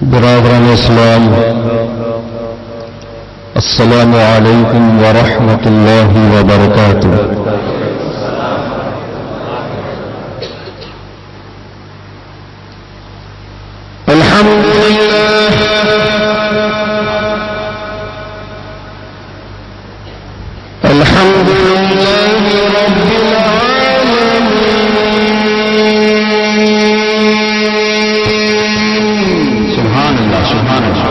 برادران اسلام، السلام علیکم ورحمۃ اللہ وبرکاتہ۔ الحمد للہ الحمد للہ رب العالمین، سبحان اللہ سبحان اللہ۔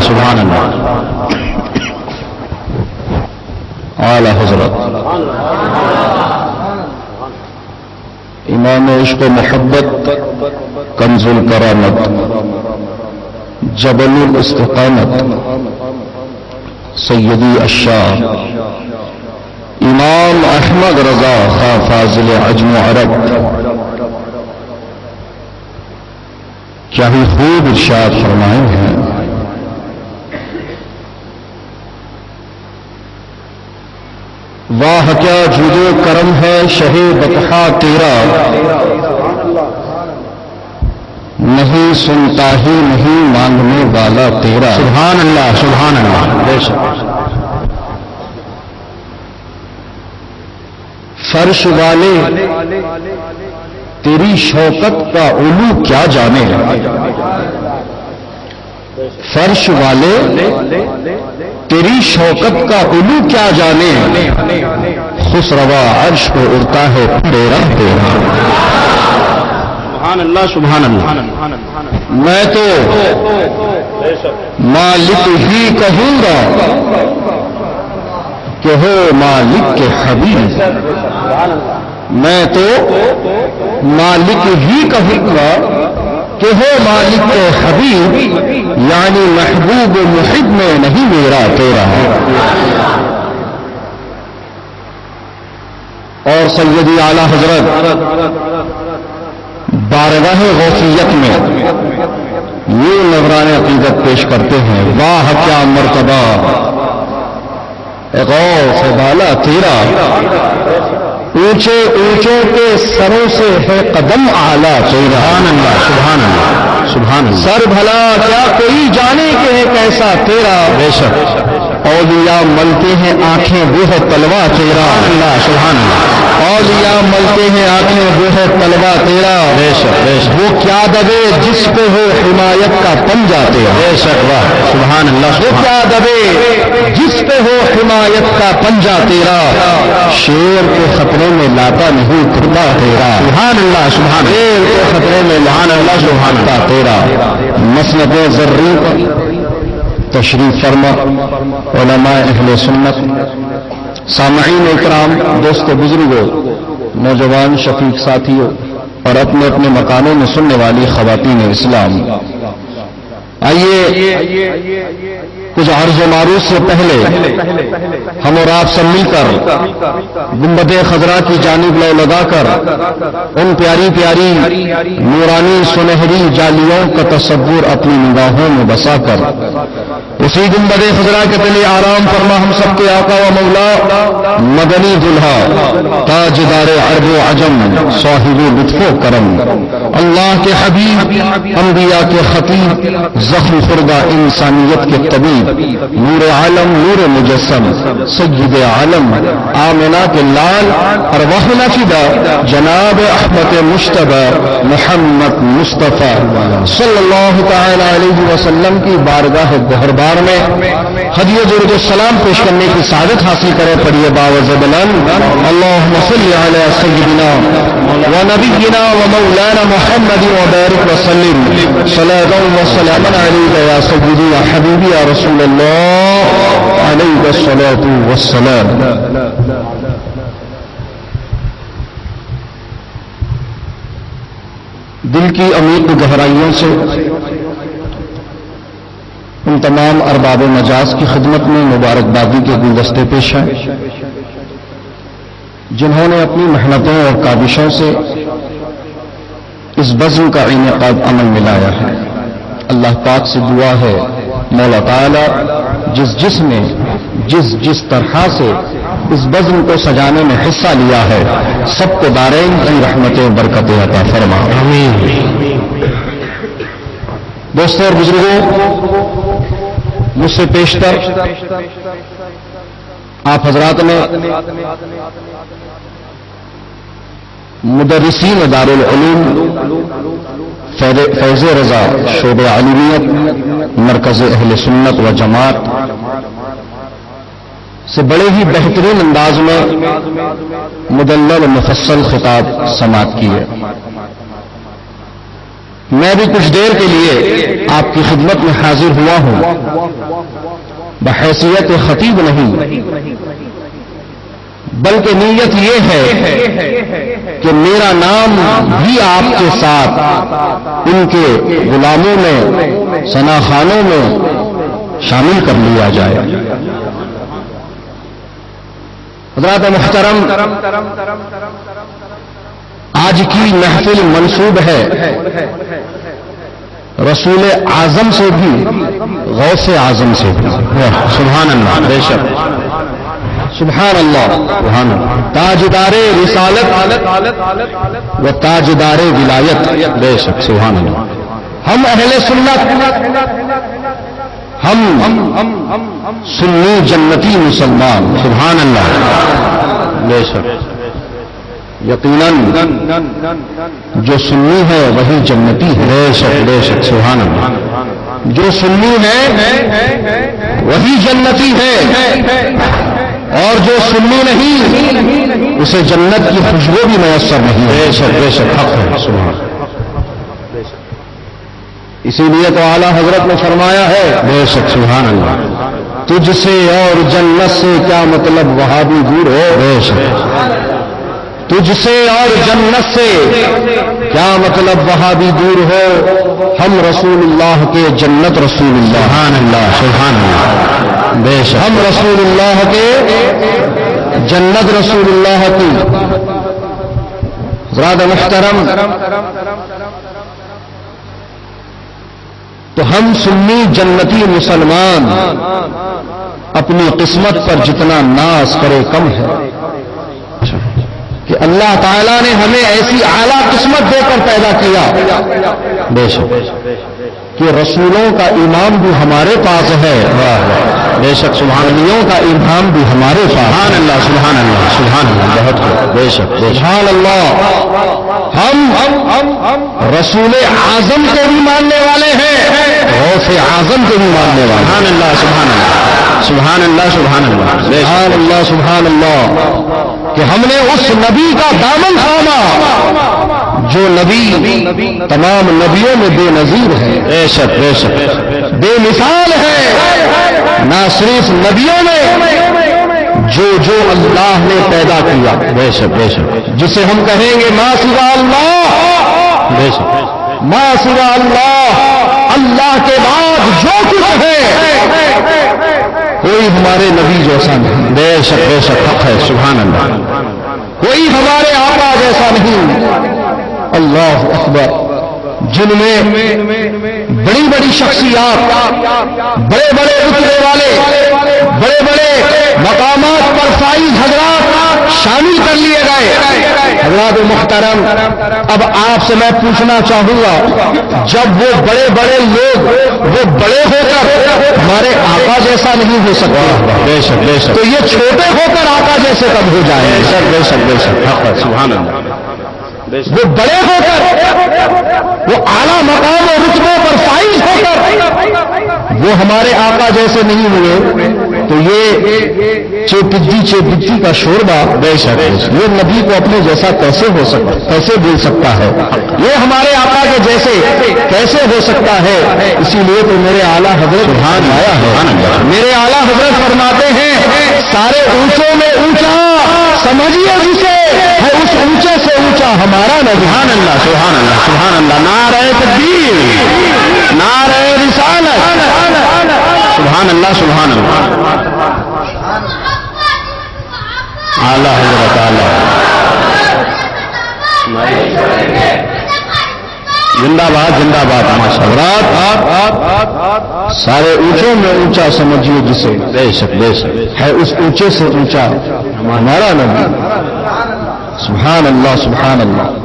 سبحان اللہ۔ اعلی حضرت امام عشق و محبت، کنز الکرامت، جبل الاستقامت، سیدی الشاہ امام احمد رضا خاں فاضل عجم و عرب کیا ہی خوب ارشاد فرمائے ہیں، واہ کیا جود و کرم ہے شہ بطحا تیرا، نہیں سنتا ہی نہیں مانگنے والا تیرا۔ سبحان اللہ سبحان اللہ۔ بے شک فرش والے تیری شوکت کا علو کیا جانے، فرش والے تیری شوکت کا علو کیا جانے، خسروا عرش کو اڑتا ہے تیرا تیرا۔ سبحان اللہ سبحان اللہ۔ میں تو مالک ہی کہوں گا کہ ہو مالک کے حبیب، میں تو مالک ہی کہوں گا کہ ہو مالک کے حبیب، یعنی محبوب محب میں نہیں میرا تیرا۔ اور سیدی اعلی حضرت بارگاہ غوثیت میں یہ نذران عقیدت پیش کرتے ہیں، واہ کیا مرتبہ غوث بالا تیرا، اونچے اونچوں کے سروں سے ہے قدم اعلیٰ تیرا. سبحان اللہ سبحان اللہ سبحان اللہ. سر بھلا کیا کوئی جانے کہ ہے کیسا تیرا. بے شک. اولیاء ملتے ہیں آنکھیں وہ ہے تلوا تیرا. اللہ سبحان اللہ. اولیاء ملتے ہیں آنکھیں وہ ہے تلوا تیرا. بے شک بے شک. وہ کیا دبے جس پہ ہو حمایت کا پنجہ تیرا. بے شک. واہ سبحان اللہ. وہ کیا دبے جس پہ ہو حمایت کا پنجہ تیرا. شیر کے خطرے میں لاتا نہیں کرتا تیرا. سبحان اللہ سبحان. شیر کے خطرے میں سبحان اللہ سبحان اللہ تیرا. مسند ذری پر تشریف فرما علماء اہل سنت، سامعین اکرام، دوست بزرگوں، نوجوان شفیق ساتھیوں اور اپنے اپنے مکانوں میں سننے والی خواتین اسلام، آئیے کچھ عرض و معروض سے پہلے ہم اور آپ سب مل کر گنبد خضرا کی جانب لو لگا کر ان پیاری پیاری نورانی سنہری جالیوں کا تصور اپنی نگاہوں میں بسا کر اسی گنبد خضرا کے تلے آرام فرما ہم سب کے آقا و مولا مدنی دلہا تاجدار عرب و عجم صاحب لطف و کرم اللہ کے حبیب انبیاء کے خطیب زخم خوردہ انسانیت کے طبیب نور عالم نور مجسم سید عالم آمنہ کے لال ارواحنا فدا جناب احمد مشتبہ محمد مصطفیٰ صلی اللہ تعالی علیہ وسلم کی بارگاہ گہربار میں ہدیہ درود السلام پیش کرنے کی سعادت حاصل کرے. پڑھیے باوز بلند اللہم صلی علی سیدنا و نبینا و مولانا محمد و بارک وسلم صلاة و سلاما علیک یا سیدی یا حبیبی یا رسول اللہ علیہ الصلاة والسلام. دل کی عمیق گہرائیوں سے ان تمام ارباب مجاز کی خدمت میں مبارکبادی کے گلدستے پیش ہیں جنہوں نے اپنی محنتوں اور کاوشوں سے اس بزم کا انعقاد عمل میں لایا ہے. اللہ پاک سے دعا ہے مولا تعالی جس نے جس طرح سے اس بزم کو سجانے میں حصہ لیا ہے سب کو دارین کی رحمتیں و برکتیں عطا فرما. آمین. دوستوں اور بزرگوں، مجھ سے پیشتر آپ حضرات نے مدرسین دارالعلوم فیض رضا شعبہ علمیت مرکز اہل سنت و جماعت سے بڑے ہی بہترین انداز میں مدلل مفصل خطاب سماعت کی ہے. میں بھی کچھ دیر کے لیے آپ کی خدمت میں حاضر ہوا ہوں بحیثیت خطیب نہیں، بلکہ نیت یہ ہے کہ میرا نام بھی آپ کے ساتھ ان کے غلاموں میں ثناخانوں میں شامل کر لیا جائے. حضرات محترم، آج کی محفل منسوب ہے رسول اعظم سے بھی غوث اعظم سے بھی. سبحان اللہ. بے شک. سبحان اللہ. سبحان اللہ. تاجدار رسالت و تاجدار ولایت. بے شک. سبحان اللہ. ہم اہل سنت، ہم سنی جنتی مسلمان. سبحان اللہ. بے شک. یقیناً جو سنی ہے وہی جنتی ہے. بے شک. بے شک. سبحان اللہ. جو سنی ہے وہی جنتی ہے اور جو سنی نہیں اسے جنت کی خوشبو بھی میسر نہیں. بے شک. بے شک. حق ہے. سبحان. اسی لیے تو اعلیٰ حضرت نے فرمایا ہے. بے شک. سبحان اللہ. تجھ سے اور جنت سے کیا مطلب وہاں بھی دور ہو. بے شک. تجھ سے اور جنت سے کیا مطلب وہاں بھی دور ہو، ہم رسول اللہ کے جنت رسول اللہ. سبحان اللہ. سبحان اللہ. بے شک. ہم رسول اللہ کے جنت رسول اللہ کی. حضرات محترم، تو ہم سنی جنتی مسلمان اپنی قسمت پر جتنا ناز کرے کم ہے. کہ اللہ تعالیٰ نے ہمیں ایسی اعلیٰ قسمت دے کر پیدا کیا بے شک کہ رسولوں کا امام بھی ہمارے پاس ہے بے شک سبحانیوں کا امام بھی ہمارے پاس سبحان اللہ سبحان اللہ سبحان اللہ بہت بے شک سبحان اللہ ہم رسول اعظم کو بھی ماننے والے ہیں غوث اعظم کو بھی ماننے والے سبحان اللہ سبحان اللہ سبحان اللہ سبحان اللہ سبحان اللہ سبحان اللہ کہ ہم نے اس نبی کا دامن تھاما جو نبی تمام نبیوں میں بے نظیر ہے بے شک بے مثال ہے نہ صرف نبیوں میں جو اللہ نے پیدا کیا بے شک جسے ہم کہیں گے ما سوا اللہ بے شک ما سوا اللہ کے بعد جو کچھ ہے کوئی ہمارے نبی جیسا نہیں بے شک حق ہے سبحان اللہ کوئی ہمارے آقا جیسا نہیں اللہ اکبر جن میں بڑی بڑی شخصیات بڑے بڑے رتبے والے بڑے بڑے مقامات پر فائز حضرات شامل کر لیے گئے حضرات محترم اب آپ سے میں پوچھنا چاہوں گا جب وہ بڑے بڑے لوگ وہ بڑے ہو کر ہمارے آقا جیسا نہیں ہو سکتا بے شک تو یہ چھوٹے ہو کر آقا جیسے کب ہو جائیں بے شک سبحان اللہ وہ بڑے ہو کر وہ اعلیٰ مقام اور رتبوں پر فائز ہو کر وہ ہمارے آقا جیسے نہیں ہوئے تو یہ چیپدی کا شوربہ بے شک یہ نبی کو اپنے جیسا کیسے ہو سکتا کیسے بول سکتا ہے یہ ہمارے آقا کے جیسے کیسے ہو سکتا ہے اسی لیے تو میرے اعلیٰ حضرت سبحان آیا ہے میرے اعلیٰ حضرت فرماتے ہیں سارے اونچوں میں اونچا سمجھیے جسے ہے اس اونچے سے اونچا ہمارا نبی سبحان اللہ سبحان اللہ سبحان اللہ نعرہ تکبیر نعرہ رسالت سبحان اللہ سبحان اللہ اعلیٰ حضرت اعلیٰ زندہ باد ماشاء اللہ سارے اونچوں میں اونچا سمجھیے جسے بے شک ہے اس اونچے سے اونچا ہمارا نبی سبحان اللہ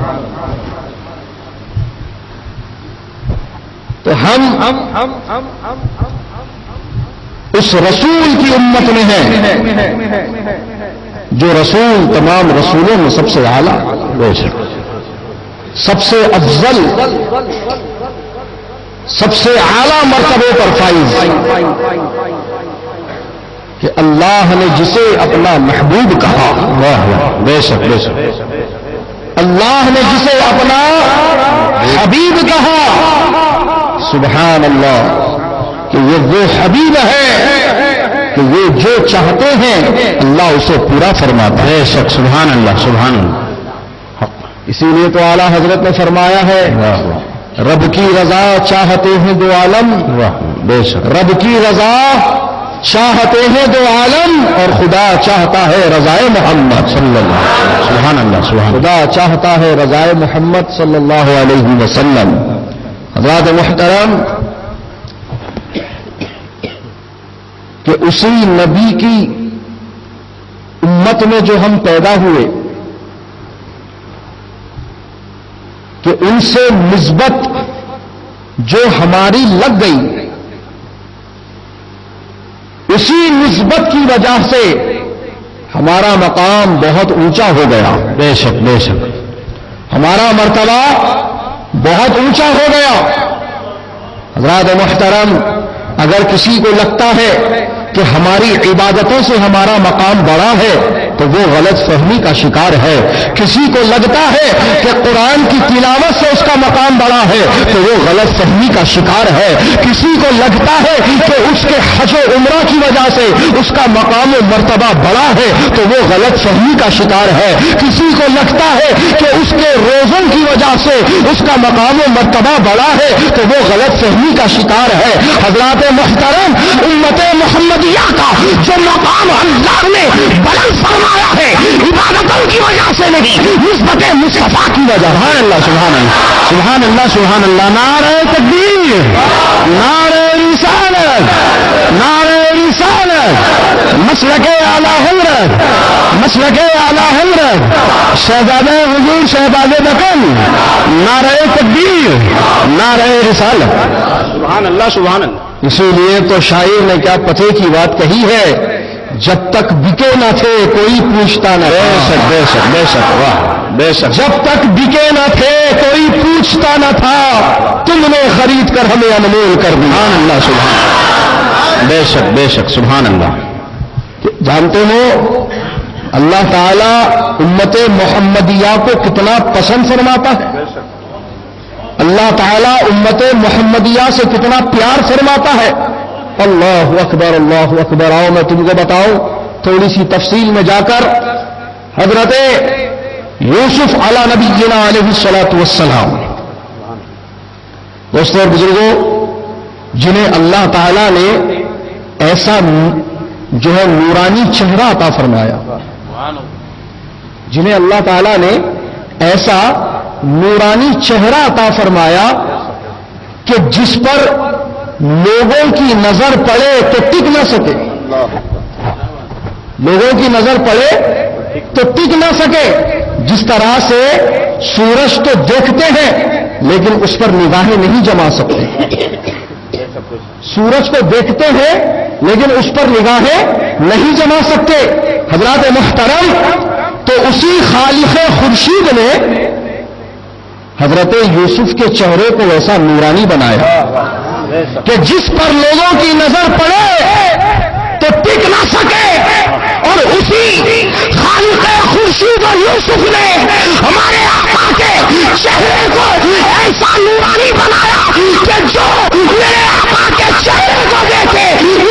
تو ہم اس رسول کی امت میں ہیں جو رسول تمام رسولوں میں سب سے اعلیٰ بے شک سب سے افضل سب سے اعلیٰ مرتبے پر فائز کہ اللہ نے جسے اپنا محبوب کہا بے شک اللہ نے جسے اپنا حبیب کہا سبحان اللہ کہ وہ حبیب ہے کہ وہ جو چاہتے ہیں اللہ اسے پورا فرماتا ہے بے شک سبحان اللہ اسی لیے تو اعلیٰ حضرت نے فرمایا ہے رب کی رضا چاہتے ہیں دو عالم بے شک رب کی رضا چاہتے ہیں دو عالم اور خدا چاہتا ہے رضائے محمد صلی اللہ سبحان اللہ خدا چاہتا ہے رضائے محمد صلی اللہ علیہ وسلم حضرات محترم کہ اسی نبی کی امت میں جو ہم پیدا ہوئے کہ ان سے نسبت جو ہماری لگ گئی اسی نسبت کی وجہ سے ہمارا مقام بہت اونچا ہو گیا بے شک ہمارا مرتبہ بہت اونچا ہو گیا حضرات محترم اگر کسی کو لگتا ہے کہ ہماری عبادتوں سے ہمارا مقام بڑا ہے تو وہ غلط فہمی کا شکار ہے کسی کو لگتا ہے کہ قرآن کی تلاوت سے اس کا مقام بڑا ہے تو وہ غلط فہمی کا شکار ہے کسی کو لگتا ہے کہ اس کے حج و عمرہ کی وجہ سے اس کا مقام و مرتبہ بڑا ہے تو وہ غلط فہمی کا شکار ہے کسی کو لگتا ہے کہ اس کے روزوں کی وجہ سے اس کا مقام و مرتبہ بڑا ہے تو وہ غلط فہمی کا شکار ہے حضرات محترم امت محمدیہ کا جو مقام اللہ نے بلند فرمایا ہے عبادتوں کی وجہ سے نہیں نسبت مصطفیٰ کی وجہ سبحان اللہ سبحان اللہ سبحان اللہ نعرہ تکبیر نعرہ رسالت نعرہ رسالت، مسلک اعلی حضرت، مسلک اعلی حضرت شہزادہ حضور شہباز بکن، نعرہ تکبیر، نعرہ رسالت۔ سبحان اللہ سبحان اللہ۔ اسی لیے تو شاعر نے کیا پتے کی بات کہی ہے، جب تک بکے نہ تھے کوئی پوچھتا نہ تھا۔ بے شک بے شک بے شک، واہ بے شک۔ جب تک بکے نہ تھے کوئی پوچھتا نہ تھا، تم نے خرید کر ہمیں انمول کر دیا۔ سبحان اللہ سبحان اللہ، بے شک بے شک، سبحان اللہ۔ جانتے ہو اللہ تعالیٰ امت محمدیہ کو کتنا پسند فرماتا ہے، اللہ تعالیٰ امت محمدیہ سے کتنا پیار فرماتا ہے۔ اللہ اکبر اللہ اکبر۔ آؤ میں تم کو بتاؤں تھوڑی سی تفصیل میں جا کر۔ حضرت یوسف علی نبینا علیہ الصلوۃ والسلام، دوستوں اور بزرگوں، جنہیں اللہ تعالیٰ نے ایسا جو ہے نورانی چہرہ عطا فرمایا، جنہیں اللہ تعالیٰ نے ایسا نورانی چہرہ عطا فرمایا کہ جس پر لوگوں کی نظر پڑے تو ٹک نہ سکے، لوگوں کی نظر پڑے تو ٹک نہ سکے۔ جس طرح سے سورج تو دیکھتے ہیں لیکن اس پر نگاہیں نہیں جما سکتے، سورج کو دیکھتے ہیں لیکن اس پر نگاہیں نہیں جما سکتے۔ حضرات محترم، تو اسی خالق خورشید نے حضرت یوسف کے چہرے کو ایسا نورانی بنایا کہ جس پر لوگوں کی نظر پڑے تو ٹک نہ سکے، اور اسی خالق خورشید اور یوسف نے ہمارے آقا کے چہرے کو ایسا نورانی بنایا کہ جو میرے آقا کے چہرے کو دیکھے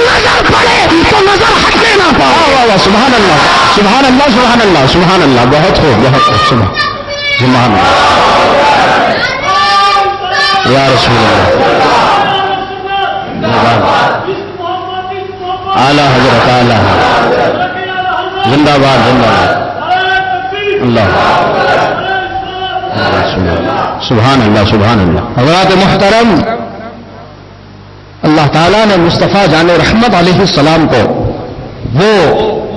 نظر پڑے تو نظر ہٹنے نہ پائے۔ سبحان اللہ سبحان اللہ سبحان اللہ سبحان اللہ، بہت ہو بہت ہو، سبحان اللہ یا رسول اللہ، اعلیٰ حضرت اعلیٰ زندہ باد زندہ باد، اللہ سبحان اللہ سبحان اللہ۔ حضرات محترم، اللہ تعالیٰ نے مصطفیٰ جان رحمت علیہ السلام کو وہ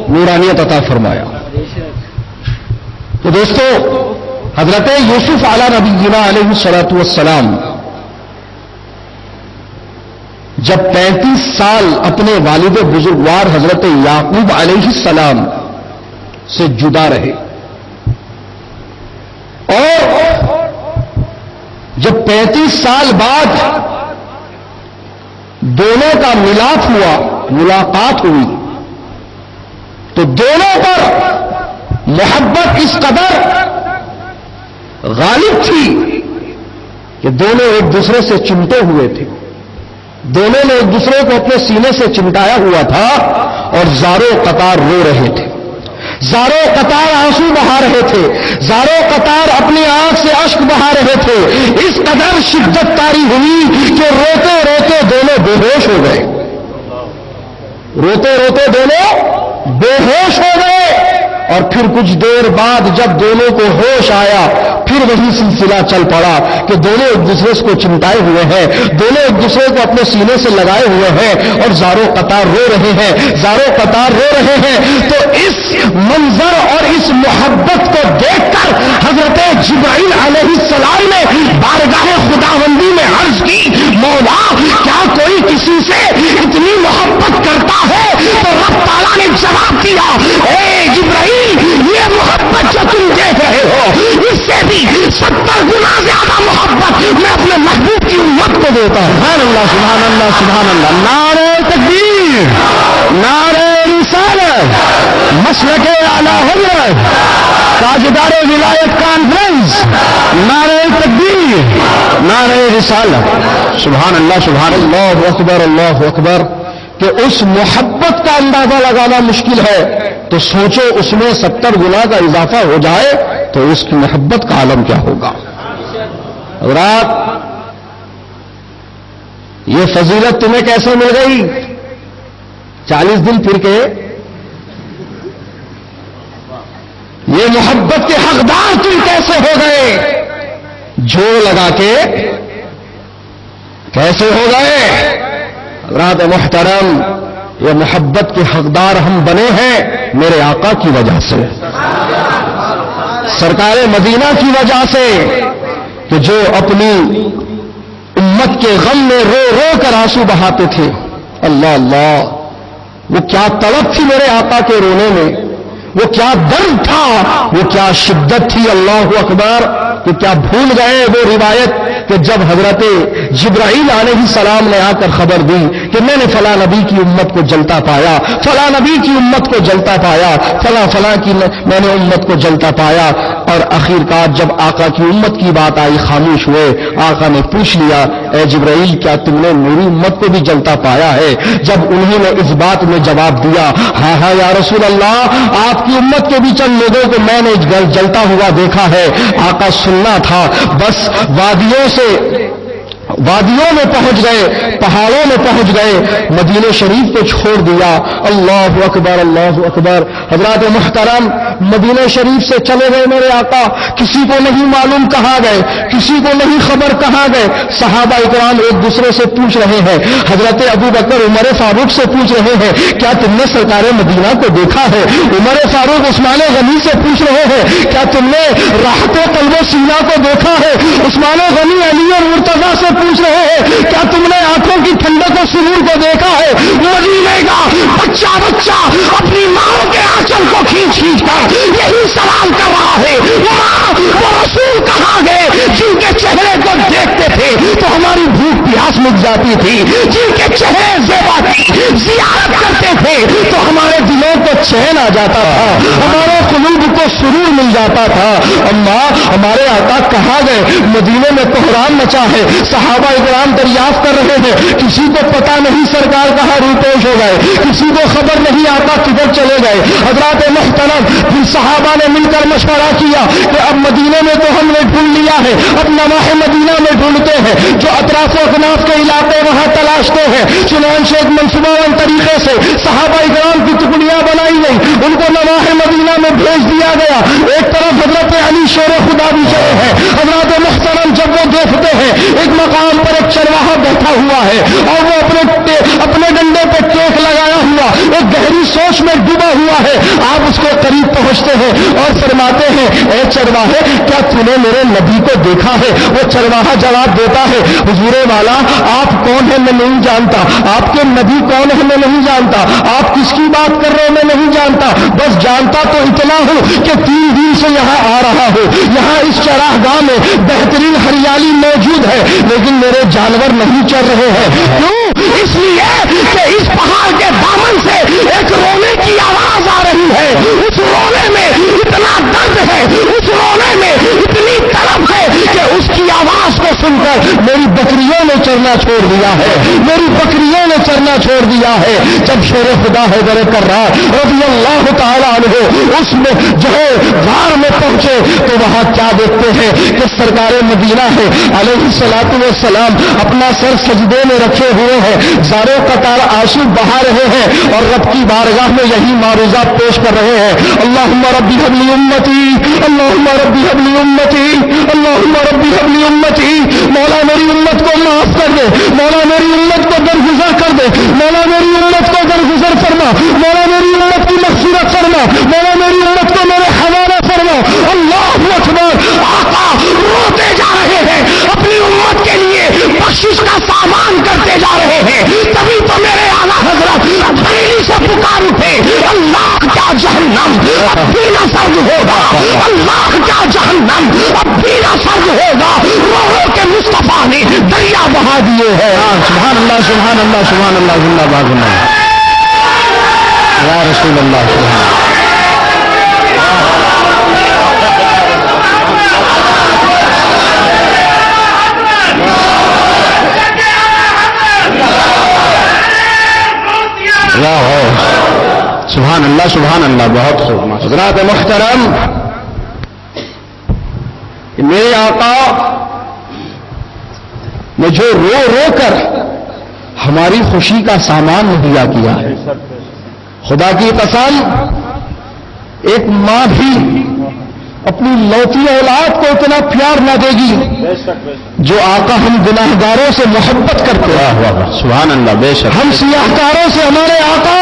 نورانیت عطا فرمایا۔ تو دوستو، حضرت یوسف علی نبینا علیہ الصلوۃ والسلام جب 35 سال اپنے والد بزرگوار حضرت یعقوب علیہ السلام سے جدا رہے، اور جب 35 سال بعد دونوں کا ملاپ ہوا، ملاقات ہوئی، تو دونوں پر محبت اس قدر غالب تھی کہ دونوں ایک دوسرے سے چمٹے ہوئے تھے، دونوں نے ایک دوسرے کو اپنے سینے سے چمٹایا ہوا تھا، اور زاروں قطار رو رہے تھے، زاروں قطار آنسو بہا رہے تھے، زاروں قطار اپنی آنکھ سے اشک بہا رہے تھے۔ اس قدر شدت طاری ہوئی کہ روتے روتے دونوں بے ہوش ہو گئے، روتے روتے دونوں بے ہوش ہو گئے۔ اور پھر کچھ دیر بعد جب دونوں کو ہوش آیا، پھر وہی سلسلہ چل پڑا کہ دونوں ایک دوسرے کو چمٹائے ہوئے ہیں، دونوں ایک دوسرے کو اپنے سینے سے لگائے ہوئے ہیں، اور زاروں قطار رو رہے ہیں، زاروں قطار رو رہے ہیں۔ تو اس منظر اور اس محبت کو دیکھ کر حضرت جبرائیل علیہ السلام نے بارگاہ خداوندی میں عرض کی، مولا کیا کوئی کسی سے اتنی محبت کرتا ہے؟ تو رب تعالیٰ نے جواب دیا، اے جبرائیل، یہ محبت جو تم دیکھ رہے ہو، اس سے بھی 70 گنا زیادہ محبت میں اپنے محبوب کی امت کو دیتا ہوں۔ سبحان اللہ سبحان اللہ سبحان اللہ، نعرہ تکبیر، نعرہ رسالت، مسلک اعلی حضرت، تاجدار ولایت کانفرنس، نعرہ تکبیر، نعرہ رسالت، سبحان اللہ سبحان اللہ اکبر اللہ اکبر۔ کہ اس محبت کا اندازہ لگانا مشکل ہے، تو سوچو اس میں 70 گنا کا اضافہ ہو جائے تو اس کی محبت کا عالم کیا ہوگا۔ حضرات، یہ فضیلت تمہیں کیسے مل گئی؟ 40 دن پھر کے یہ محبت کے حقدار تم کیسے ہو گئے؟ جوڑ لگا کے کیسے ہو گئے؟ حضرات محترم، یہ محبت کے حقدار ہم بنے ہیں میرے آقا کی وجہ سے، سرکار مدینہ کی وجہ سے، کہ جو اپنی امت کے غم میں رو رو کر آنسو بہاتے تھے۔ اللہ اللہ، وہ کیا طلب تھی میرے آقا کے رونے میں، وہ کیا درد تھا، وہ کیا شدت تھی۔ اللہ اکبر، کہ کیا بھول گئے وہ روایت کہ جب حضرت جبرائیل علیہ السلام نے آ کر خبر دی کہ میں نے فلاں نبی کی امت کو جلتا پایا، فلاں نبی کی امت کو جلتا پایا، فلاں کی میں نے امت کو جلتا پایا، اور آخرکار جب آقا کی امت کی بات آئی خاموش ہوئے۔ آقا نے پوچھ لیا اے جبرائیل کیا تم نے میری امت کو بھی جلتا پایا ہے؟ جب انہوں نے اس بات میں جواب دیا ہاں ہاں یا رسول اللہ، آپ کی امت کے بھی چند لوگوں کو میں نے جلتا ہوا دیکھا ہے۔ آقا سننا تھا، بس وادیوں میں پہنچ گئے، پہاڑوں میں پہنچ گئے، مدینہ شریف کو چھوڑ دیا۔ اللہ اکبر اللہ اکبر۔ حضرات محترم مدینہ شریف سے چلے گئے میرے آقا، کسی کو نہیں معلوم کہاں گئے، کسی کو نہیں خبر کہاں گئے۔ صحابہ اکرام ایک دوسرے سے پوچھ رہے ہیں، حضرت ابو بکر عمر فاروق سے پوچھ رہے ہیں کیا تم نے سرکار مدینہ کو دیکھا ہے؟ عمر فاروق عثمان غنی سے پوچھ رہے ہیں کیا تم نے راحت قلب و سینہ کو دیکھا ہے؟ عثمان غنی علی اور مرتضیٰ سے پوچھ رہے ہیں کیا تم نے آنکھوں کی ٹھنڈک و سرور کو دیکھا ہے؟ مدینے کا بچہ اپنی ماں کے آنچل کو کھینچ کر یہی سوال کر رہا ہے، ماں وہ رسول کہاں گئے جن کے چہرے کو دیکھتے تھے تو ہماری بھوک پیاس مٹ جاتی تھی، جن کے چہرے زیبا تھی زیارت کرتے تھے تو ہمارے دلوں کو چین آ جاتا تھا، ہمارے قلوب کو سرور مل جاتا تھا۔ اما ہمارے آقا کہاں گئے؟ مدینے میں کوہرام مچا ہے، صحابہ اکرام دریافت کر رہے ہیں، کسی کو پتا نہیں سرکار کہاں روپوش ہو گئے، کسی کو خبر نہیں آقا کدھر چلے گئے۔ حضرات محترم پھر صحابہ نے مل کر مشورہ کیا کہ اب مدینے میں تو ہم نے ڈھونڈ لیا ہے، اب نواح مدینہ میں ڈھونڈتے ہیں، جو اطراف و اکناف کے علاقے وہاں تلاشتے ہیں۔ چنانچہ ایک منصوبہ بند طریقے سے صحابہ اکرام کی ٹکڑیاں بنائی گئی، ان کو نواح مدینہ میں بھیج دیا گیا۔ ایک طرف حضرت علی شیر خدا بھی چلے ہیں۔ حضرات محترم جب وہ دیکھتے ہیں ایک مقام پر ایک چرواہا بیٹھا ہوا ہے اور وہ اپنے ڈنڈے پہ ٹیک لگایا ہوا ایک گہری سوچ میں ڈوبا ہوا ہے، آپ اس کے قریب پہنچتے ہیں اور فرماتے ہیں اے چرواہے کیا تو نے میرے نبی کو دیکھا ہے؟ وہ چرواہا جواب دیتا ہے حضور والا آپ کون ہیں میں نہیں جانتا، آپ کے نبی کون ہے میں نہیں جانتا، آپ کس کی بات کر رہے ہیں میں نہیں جانتا، بس جانتا تو اتنا ہوں کہ 3 دن سے یہاں آ رہا ہوں، یہاں اس چراہ گاہ میں بہترین ہریالی موجود ہے لیکن میرے جانور نہیں چل رہے ہیں۔ کیوں؟ اس لیے کہ اس پہاڑ کے دامن سے ایک رونے کی آواز آ رہی ہے، اس رونے میں اتنا درد ہے، اس رونے میں اتنی طلب ہے کہ اس کی آواز کو سن کر میری بکریوں نے چرنا چھوڑ دیا ہے، میری بکریوں نے چرنا چھوڑ دیا ہے۔ جب شیر خدا حیدر کرار رضی اللہ تعالیٰ عنہ اس میں جو ہے غار میں پہنچے تو وہاں کیا دیکھتے ہیں کہ سرکار مدینہ ہے علیہ الصلوۃ والسلام اپنا سر سجدے میں رکھے ہوئے ہیں، زاروں قطار آنسو بہا رہے ہیں اور رب کی بارگاہ میں یہی معروضہ پیش کر رہے ہیں اللہم ربی حب لی امتی، اللہم ربی حب لی امتی، اللہم ربی حب لی امتی۔ مولا میری امت کو معاف کر دے، مولا میری امت کو درگزر کر دے، مولا میری امت کو درگزر فرما، مولا میری امت کی مغفرت فرما، مولا میری امت کو میرے حوالے فرما۔ اللہ اکبر۔ آقا روتے جا رہے ہیں، اپنی امت کے لیے بخشش کا سامان کرتے جا رہے ہیں، تبھی تو میرے اعلیٰ حضرت بریلی سے پکار اٹھے اللہ کیا جہنم اب بھی نہ سرد ہوگا، اللہ کیا جہنم اب بھی نہ سرد ہوگا، روحوں کے مصطفیٰ نے دریا بہا دیے ہیں۔ سبحان اللہ سبحان اللہ سبحان اللہ زندہ باد یا رسول اللہ سبحان اللہ۔ سبحان اللہ سبحان اللہ، بہت خوب۔ حضرات محترم میرے آقا نے جو رو رو کر ہماری خوشی کا سامان مہیا کیا ہے، خدا کی قسم ایک ماں بھی اپنی لوتی اولاد کو اتنا پیار نہ دے گی جو آقا ہم گناہگاروں سے محبت کرتے ہیں. سبحان اللہ. بے شک ہم سیاہکاروں سے ہمارے آقا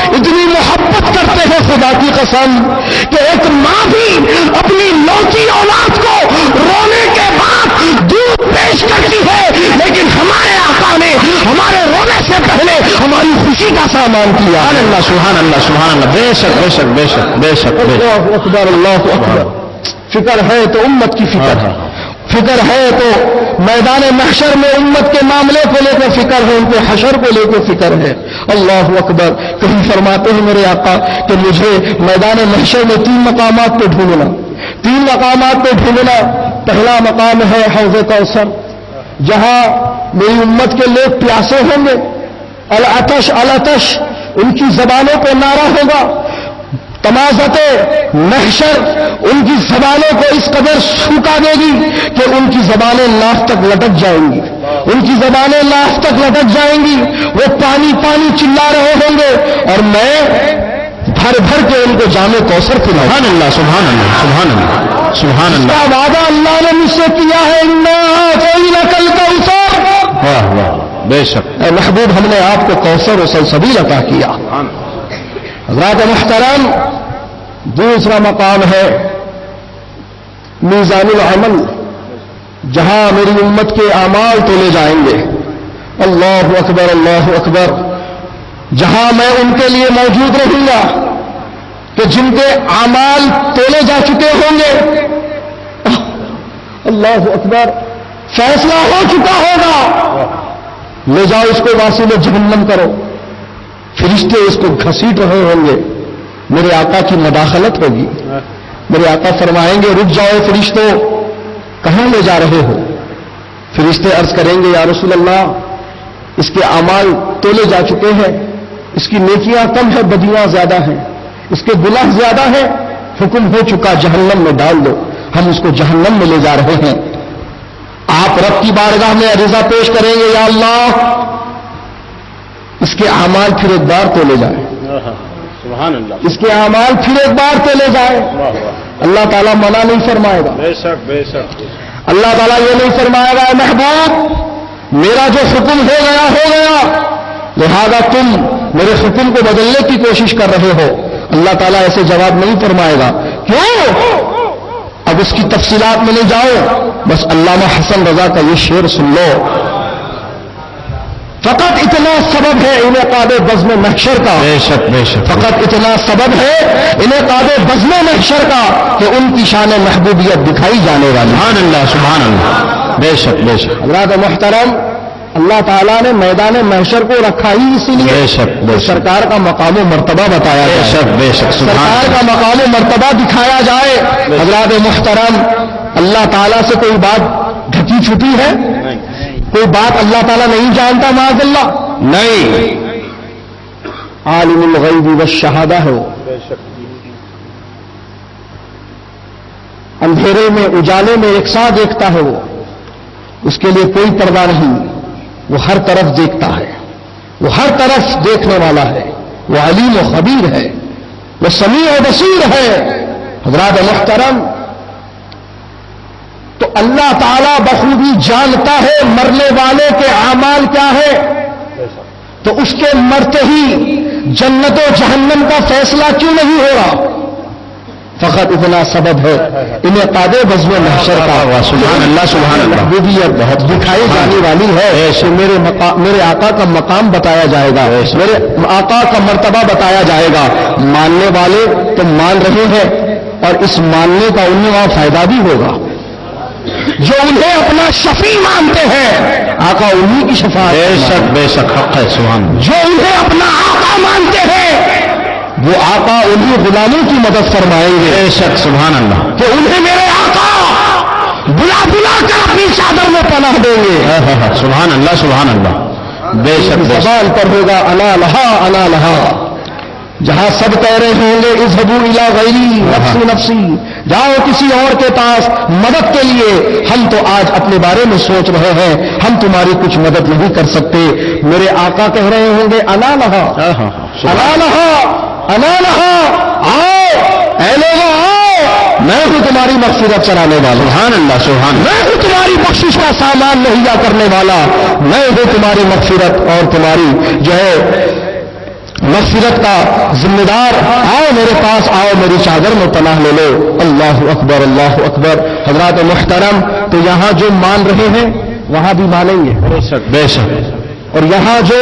اتنی محبت کرتے ہیں خدا کی قسم کہ ایک ماں بھی اپنی لوتی اولاد کو رونے کے بعد دودھ پیش کرتی ہے، لیکن ہمارے آقا نے ہمارے رونے سے پہلے ہماری خوشی کا سامان کیا. سبحان اللہ. سبحان اللہ. سبحان اللہ. بے شک بے شک بے شک بے شک. اللہ اکبر اللہ اکبر. فکر ہے تو امت کی فکر ہے، فکر ہے تو میدان محشر میں امت کے معاملے کو لے کر فکر ہے، ان کے حشر کو لے کر فکر ہے. اللہ اکبر. کہیں فرماتے ہیں میرے آقا کہ مجھے میدان محشر میں 3 مقامات پہ ڈھونڈنا، 3 مقامات پہ ڈھونڈنا. پہلا مقام ہے حوض کوثر، جہاں میری امت کے لوگ پیاسے ہوں گے. العطش العطش ان کی زبانوں پہ نعرہ ہوگا. تمازت محشر ان کی زبانوں کو اس قدر سوکھا دے گی کہ ان کی زبانیں ناف تک لٹک جائیں گی، ان کی زبانیں ناف تک لٹک جائیں گی. وہ پانی پانی چلا رہے ہوں گے اور میں بھر بھر کے ان کو جام کوثر پلاؤں. سبحان اللہ. سبحان اللہ. سبحان اللہ. سبحان اس اللہ. کا وعدہ اللہ نے مجھ سے کیا ہے. کل کوثر. واہ واہ. بے شک. اے محبوب ہم نے آپ کو کوثر و سلسبیل عطا کیا. حضرات محترم، دوسرا مقام ہے میزان العمل، جہاں میری امت کے اعمال تولے جائیں گے. اللہ اکبر اللہ اکبر. جہاں میں ان کے لیے موجود رہوں گا کہ جن کے اعمال تولے جا چکے ہوں گے. اللہ اکبر. فیصلہ ہو چکا ہوگا، لے جاؤ اس کو واسطے جہنم کرو. فرشتے اس کو گھسیٹ رہے ہوں گے. میرے آقا کی مداخلت ہوگی. میرے آقا فرمائیں گے رک جاؤ فرشتوں، کہاں لے جا رہے ہو؟ فرشتے عرض کریں گے یا رسول اللہ اس کے اعمال تولے جا چکے ہیں، اس کی نیکیاں کم ہے، بدیاں زیادہ ہیں، اس کے گناہ زیادہ ہیں، حکم ہو چکا جہنم میں ڈال دو. ہم اس کو جہنم میں لے جا رہے ہیں. آپ رب کی بارگاہ میں عریضہ پیش کریں گے یا اللہ اس کے اعمال پھر ایک بار تولے جائیں. سبحان اللہ. اس کے اعمال پھر ایک بار تولے جائیں. اللہ تعالیٰ منع نہیں فرمائے گا. بے شک بے شک. اللہ تعالیٰ یہ نہیں فرمائے گا اے محبوب میرا جو حکم ہو گیا لہذا تم میرے حکم کو بدلنے کی کوشش کر رہے ہو. اللہ تعالیٰ ایسے جواب نہیں فرمائے گا. کیوں؟ اب اس کی تفصیلات میں نہیں جاؤ، بس علامہ حسن رضا کا یہ شعر سن لو. فقط اتنا سبب ہے انعقاد بزم محشر کا. بے شک بے شک. فقط اتنا سبب ہے انعقاد بزم محشر کا کہ ان کی شان محبوبیت دکھائی جانے والی. سبحان اللہ. سبحان اللہ. بے شک بے شک. حضرات محترم، اللہ تعالیٰ نے میدان محشر کو رکھا ہی اسی لیے بے شک بے شک. سرکار کا مقام و مرتبہ بتایا بے جائے، شک بے شک. سرکار کا مقام و مرتبہ دکھایا جائے. حضرات محترم، اللہ تعالیٰ سے کوئی بات ڈھکی چھپی ہے؟ کوئی بات اللہ تعالیٰ نہیں جانتا معاذ اللہ؟ نہیں. عالم الغیب والشہادہ ہے وہ. اندھیرے میں اجالے میں ایک ساتھ دیکھتا ہے وہ. اس کے لیے کوئی پردہ نہیں. وہ ہر طرف دیکھتا ہے، وہ ہر طرف دیکھنے والا ہے. وہ علیم و خبیر ہے، وہ سمیع و بصیر ہے. حضرات محترم، تو اللہ تعالیٰ بخوبی جانتا ہے مرنے والے کے اعمال کیا ہے. تو اس کے مرتے ہی جنت و جہنم کا فیصلہ کیوں نہیں ہو رہا؟ فقط اتنا سبب ہے انعقاد بزم محشر کا. سبحان اللہ. سبحان اللہ. محبوبیت بہت دکھائی جانے والی ہے. میرے آقا کا مقام بتایا جائے گا، میرے آقا کا مرتبہ بتایا جائے گا. ماننے والے تو مان رہے ہیں اور اس ماننے کا انہیں وہاں فائدہ بھی ہوگا. جو انہیں اپنا شفیع مانتے ہیں آقا انہیں کی شفاعت. بے شک بے شک. حق ہے. سبحان اللہ. جو انہیں اپنا آقا مانتے ہیں وہ آقا انہیں غلاموں کی مدد فرمائیں گے. بے شک. سبحان اللہ. کہ انہیں میرے آقا بلا بلا کر اپنی چادر میں پناہ دیں گے. سبحان اللہ. سبحان اللہ. بے شک. زبان پر ہوگا انا لہا انا لہا. جہاں سب کہہ رہے ہوں گے اذهبوا الى غیری نفسی نفسی، جاؤ کسی اور کے پاس مدد کے لیے. ہم تو آج اپنے بارے میں سوچ رہے ہیں، ہم تمہاری کچھ مدد نہیں کر سکتے. میرے آقا کہہ رہے ہوں گے انا لہا انا لہا انا لہا. آؤ اے لوگوں آؤ، میں ہوں تمہاری مغفرت چلانے والا، سبحان اللہ سبحان اللہ، میں ہوں تمہاری بخشش کا سامان مہیا کرنے والا، میں ہوں تمہاری مغفرت اور تمہاری جو ہے مغفرت کا ذمہ دار، آؤ میرے پاس، آؤ میری چادر میں پناہ لے لو۔ اللہ اکبر اللہ اکبر۔ حضرات محترم، تو یہاں جو مان رہے ہیں وہاں بھی مانیں گے، بے شک بے شک، اور یہاں جو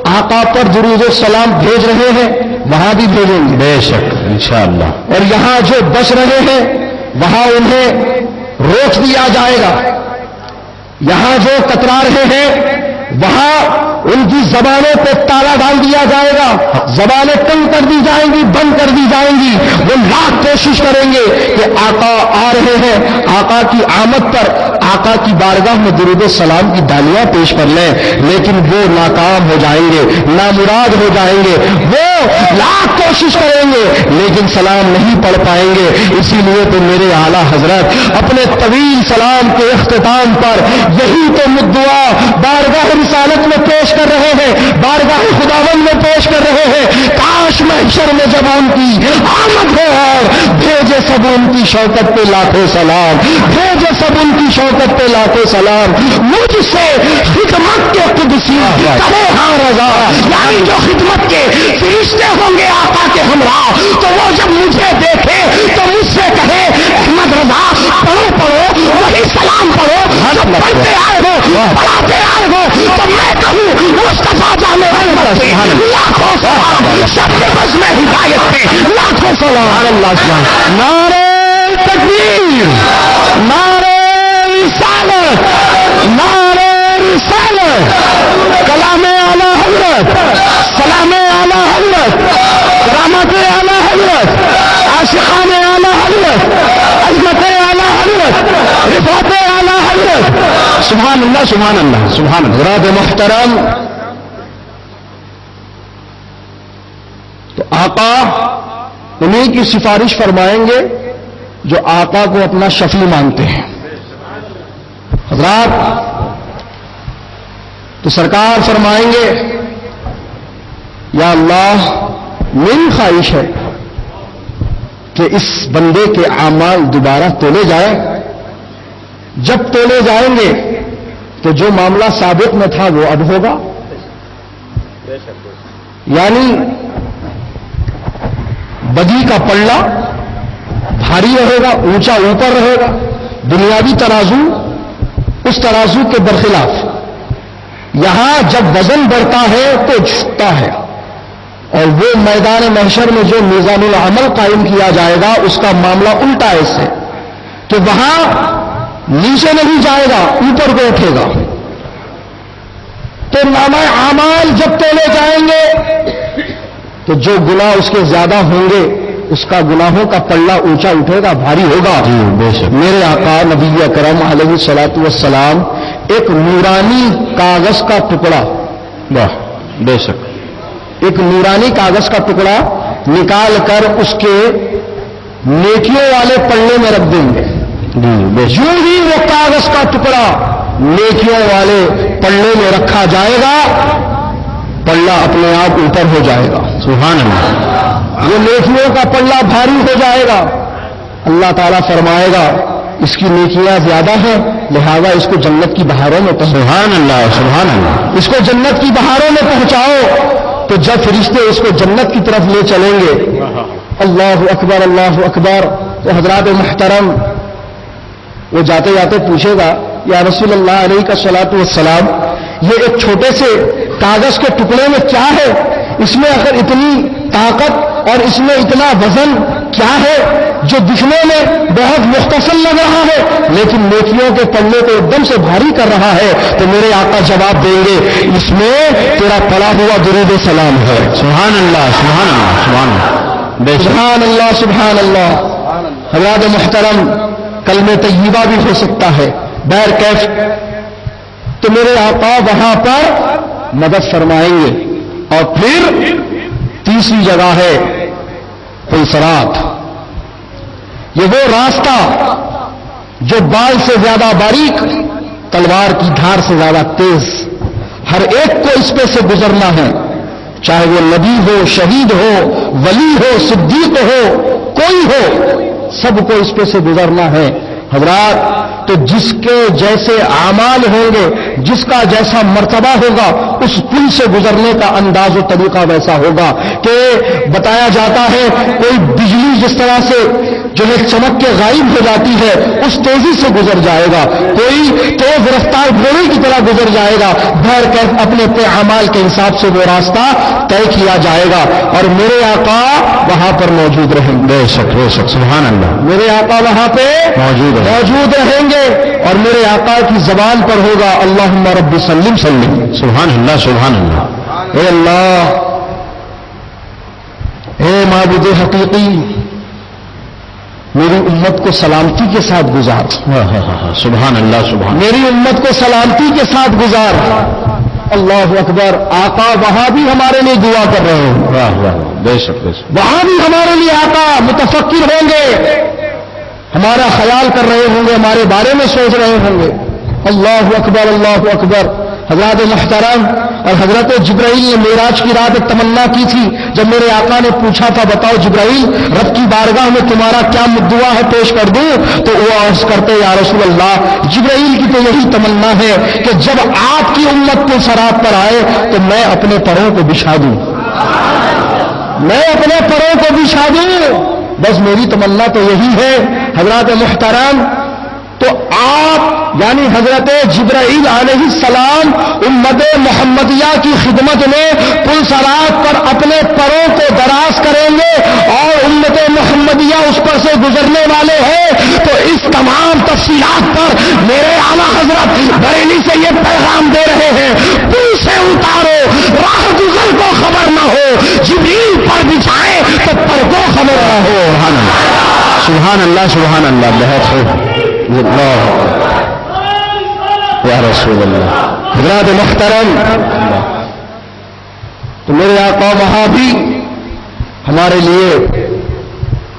آقا پر درود و سلام بھیج رہے ہیں وہاں بھی بھیجیں گے بے شک انشاءاللہ، اور یہاں جو بچ رہے ہیں وہاں انہیں روک دیا جائے گا، یہاں جو کترا رہے ہیں وہاں ان کی زبانوں پہ تالا ڈال دیا جائے گا، زبانیں تنگ کر دی جائیں گی، بند کر دی جائیں گی، وہ لاکھ کوشش کریں گے کہ آقا آ رہے ہیں، آقا کی آمد پر آقا کی بارگاہ میں درود و سلام کی ڈالیاں پیش کر لیں، لیکن وہ ناکام ہو جائیں گے، نامراد ہو جائیں گے، وہ لاکھ کوشش کریں گے لیکن سلام نہیں پڑھ پائیں گے۔ اسی لیے تو میرے اعلیٰ حضرت اپنے طویل سلام کے اختتام پر یہی تو مدعا بارگاہ رسالت میں پیش کر رہے ہیں، بارگاہ خداوند میں پیش کر رہے ہیں، کاش محشر میں جب ان کی آمد ہو اور بھیجے سب ان کی شوکت پہ لاکھوں سلام، بھیجے سب ان کی شوکت پہ لاکھوں سلام، مجھ سے خدمت کے قدسی کرے ہاں رضا، یعنی جو خدمت کے فرشتے ہوں گے آقا کے ہمراہ، تو وہ جب مجھے دیکھے تو مجھ سے کہے احمد رضا پڑھو پڑھو، وہی سلام پڑھو جو پڑھتے آئے ہو، پڑھاتے آئے ہو، تو میں کہوں مصطفیٰ جان رحمت سے لاکھوں سلام، سب کے بس میں ہدایت پہ لاکھوں سلام۔ نعرہ تکبیر، نعرہ رسالت، نعرہ رسالت، کلام اعلی حضرت، سلام اعلی حضرت، کرامت اعلی حضرت، عاشقان اعلی حضرت، عظمت اعلی حضرت، رفعت اعلی حضرت۔ سبحان اللہ سبحان اللہ سبحان اللہ۔ حضرات محترم، تو آقا انہیں کی سفارش فرمائیں گے جو آقا کو اپنا شفیع مانتے ہیں۔ حضرات تو سرکار فرمائیں گے یا اللہ میری خواہش ہے کہ اس بندے کے اعمال دوبارہ تولے جائیں، جب تولے جائیں گے تو جو معاملہ سابق میں تھا وہ اب ہوگا، یعنی بدی کا پلڑا بھاری رہے گا، اونچا اوپر رہے گا، دنیاوی ترازو اس ترازو کے برخلاف۔ یہاں جب وزن بڑھتا ہے تو جھکتا ہے، اور وہ میدان محشر میں جو میزان العمل قائم کیا جائے گا اس کا معاملہ الٹا ہے، اس سے کہ وہاں نیچے نہیں جائے گا، اوپر کو اٹھے گا۔ تو نامہ اعمال جب تولے جائیں گے تو جو گناہ اس کے زیادہ ہوں گے اس کا گناہوں کا پلڑا اونچا اٹھے گا، بھاری ہوگا۔ بے شک میرے آقا نبی اکرم علیہ الصلوۃ والسلام ایک نورانی کاغذ کا ٹکڑا، واہ بے شک، ایک نورانی کاغذ کا ٹکڑا نکال کر اس کے نیکیوں والے پلڑے میں رکھ دیں گے۔ جی بے شک، جو ہی وہ کاغذ کا ٹکڑا نیکیوں والے پلڑے میں رکھا جائے گا، پلڑا اپنے آپ اوپر ہو جائے گا۔ سبحان اللہ، یہ نیکیوں کا پلڑا بھاری ہو جائے گا۔ اللہ تعالیٰ فرمائے گا اس کی نیکیاں زیادہ ہیں لہذا اس کو جنت کی بہاروں میں پہنچاؤ، سبحان اللہ سبحان اللہ، اس کو جنت کی بہاروں میں پہنچاؤ۔ تو جب فرشتے اس کو جنت کی طرف لے چلیں گے، اللہ اکبر اللہ اکبر، تو حضرات محترم وہ جاتے جاتے پوچھے گا یا رسول اللہ علیہ کا صلاۃ والسلام، یہ ایک چھوٹے سے کاغذ کے ٹکڑے میں کیا ہے؟ اس میں اگر اتنی طاقت اور اس میں اتنا وزن کیا ہے جو دکھنے میں بہت مختصر لگ رہا ہے لیکن نیکیوں کے پلڑے کو ایک دم سے بھاری کر رہا ہے؟ تو میرے آقا جواب دیں گے اس میں تیرا پڑا ہوا درود و سلام ہے۔ سبحان اللہ سبحان اللہ سبحان اللہ، بے شک، سبحان اللہ سبحان اللہ۔ حضرات محترم کلمہ طیبہ بھی ہو سکتا ہے بیر کیف، تو میرے آقا وہاں پر مدد فرمائیں گے۔ اور پھر تیسری جگہ ہے پلسرات، یہ وہ راستہ جو بال سے زیادہ باریک، تلوار کی دھار سے زیادہ تیز، ہر ایک کو اس پہ سے گزرنا ہے، چاہے وہ نبی ہو، شہید ہو، ولی ہو، صدیق ہو، کوئی ہو، سب کو اس پہ سے گزرنا ہے حضرات. تو جس کے جیسے اعمال ہوں گے، جس کا جیسا مرتبہ ہوگا، اس پل سے گزرنے کا انداز و طریقہ ویسا ہوگا. کہ بتایا جاتا ہے کوئی بجلی جس طرح سے جو ہے چمک کے غائب ہو جاتی ہے اس تیزی سے گزر جائے گا، کوئی تیز رفتار گھوڑے کی طرح گزر جائے گا. بھر کر اپنے اعمال کے حساب سے وہ راستہ طے کیا جائے گا. اور میرے آقا وہاں پر موجود رہیں گے. بے شک بے شک سبحان اللہ. میرے آقا وہاں پہ موجود رہیں گے اور میرے آقا کی زبان پر ہوگا اللہم رب سلم سلم. سبحان اللہ سبحان اللہ. اے اللہ، اے معبود حقیقی، میری امت کو سلامتی کے ساتھ گزار. سبحان اللہ سبحان. میری امت کو سلامتی کے ساتھ گزار. اللہ اکبر. آقا وہاں بھی ہمارے لیے دعا کر رہے ہیں. واہ واہ بے شک بے شک. وہاں بھی ہمارے لیے آقا متفکر ہوں گے، ہمارا خیال کر رہے ہوں گے، ہمارے بارے میں سوچ رہے ہوں گے. اللہ اکبر اللہ اکبر. حضرات محترم اور حضرت جبرائیل نے معراج کی رات ایک تمنا کی تھی. جب میرے آقا نے پوچھا تھا بتاؤ جبرائیل رب کی بارگاہ میں تمہارا کیا دعا ہے پیش کر دوں، تو وہ عرض کرتے یا رسول اللہ جبرائیل کی تو یہی تمنا ہے کہ جب آپ کی امت کو سرات پر آئے تو میں اپنے پروں کو بچھا دوں، میں اپنے پروں کو بچھا دوں. بس میری تمنا تو یہی ہے. حضرات محترم تو آپ یعنی حضرت جبرائیل علیہ السلام امت محمدیہ کی خدمت میں پل صراط پر اپنے پروں کو دراز کریں گے اور امت محمدیہ اس پر سے گزرنے والے ہیں. تو اس تمام تفصیلات پر میرے اعلیٰ حضرت بریلی سے یہ پیغام دے رہے ہیں پل سے اتارو راہ گزر کو خبر نہ ہو، جبریل پر بچھائے تو پر کو خبر نہ ہو. سبحان اللہ سبحان اللہ. بہت خوب یا رسول اللہ. حضرات محترم تو میرے آقا وہاں بھی ہمارے لیے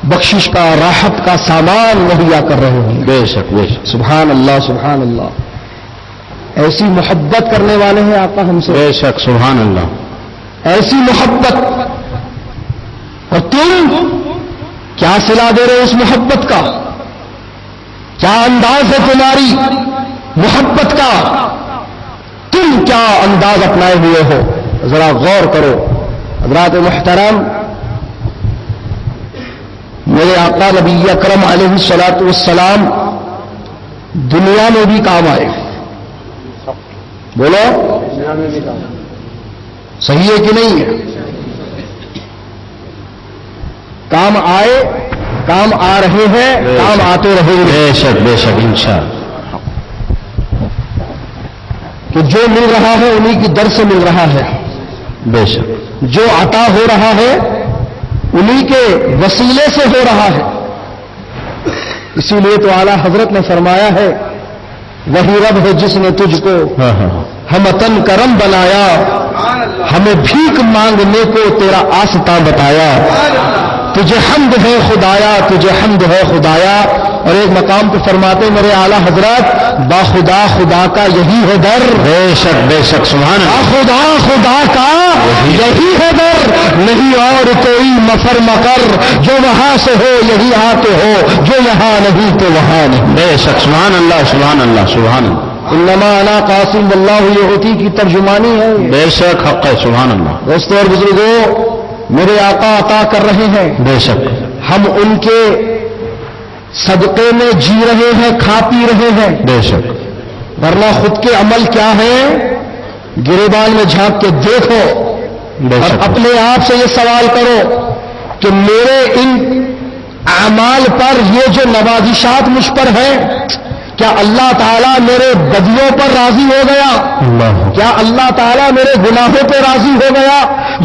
بخشش کا راحت کا سامان مہیا کر رہے ہیں. بے شک بے شک. سبحان اللہ سبحان اللہ. ایسی محبت کرنے والے ہیں آقا ہم سے. بے شک سبحان اللہ. ایسی محبت، اور تم کیا صلہ دے رہے ہو اس محبت کا؟ کیا انداز ہے تمہاری محبت کا؟ تم کیا انداز اپنائے ہوئے ہو؟ ذرا غور کرو. حضرات محترم میرے آقا نبی اکرم علیہ الصلوۃ والسلام دنیا میں بھی کام آئے. بولو صحیح ہے کہ نہیں ہے؟ کام آئے، کام آ رہے ہیں، کام آتے رہیں گے. بے شک بے شک انشاءاللہ. کہ جو مل رہا ہے انہی کی در سے مل رہا ہے. بے شک. جو عطا ہو رہا ہے انہی کے وسیلے سے ہو رہا ہے. اسی لیے تو اعلیٰ حضرت نے فرمایا ہے وہی رب ہے جس نے تجھ کو ہمتن کرم بنایا، ہمیں بھیک مانگنے کو تیرا آستاں بتایا. تجھے حمد ہے خدایا، تجھے حمد ہے خدایا. اور ایک مقام پہ فرماتے میرے اعلیٰ حضرت با خدا خدا کا یہی ہے در. بے شک بے شک سبحان با اللہ. خدا خدا کا یہی ہے در، نہیں اور کوئی مفر مکر. جو وہاں سے ہو یہی آتے ہو، جو یہاں نہیں تو وہاں نہیں. بے شک سبحان اللہ سبحان اللہ سبحان اللہ. انما انا قاسم واللہ یعطی کی ترجمانی ہے. بے شک حق ہے سبحان اللہ. دوستو اور بزرگوں میرے آقا عطا کر رہے ہیں، بے شک. ہم ان کے صدقے میں جی رہے ہیں، کھا پی رہے ہیں. بے شک. ورنہ خود کے عمل کیا ہے گریبان میں جھانک کے دیکھو بے اور شک. اپنے آپ سے یہ سوال کرو کہ میرے ان اعمال پر یہ جو نوازشات مجھ پر ہیں کیا اللہ تعالیٰ میرے بدیوں پر راضی ہو گیا؟ اللہ. کیا اللہ تعالیٰ میرے گناہوں پہ راضی ہو گیا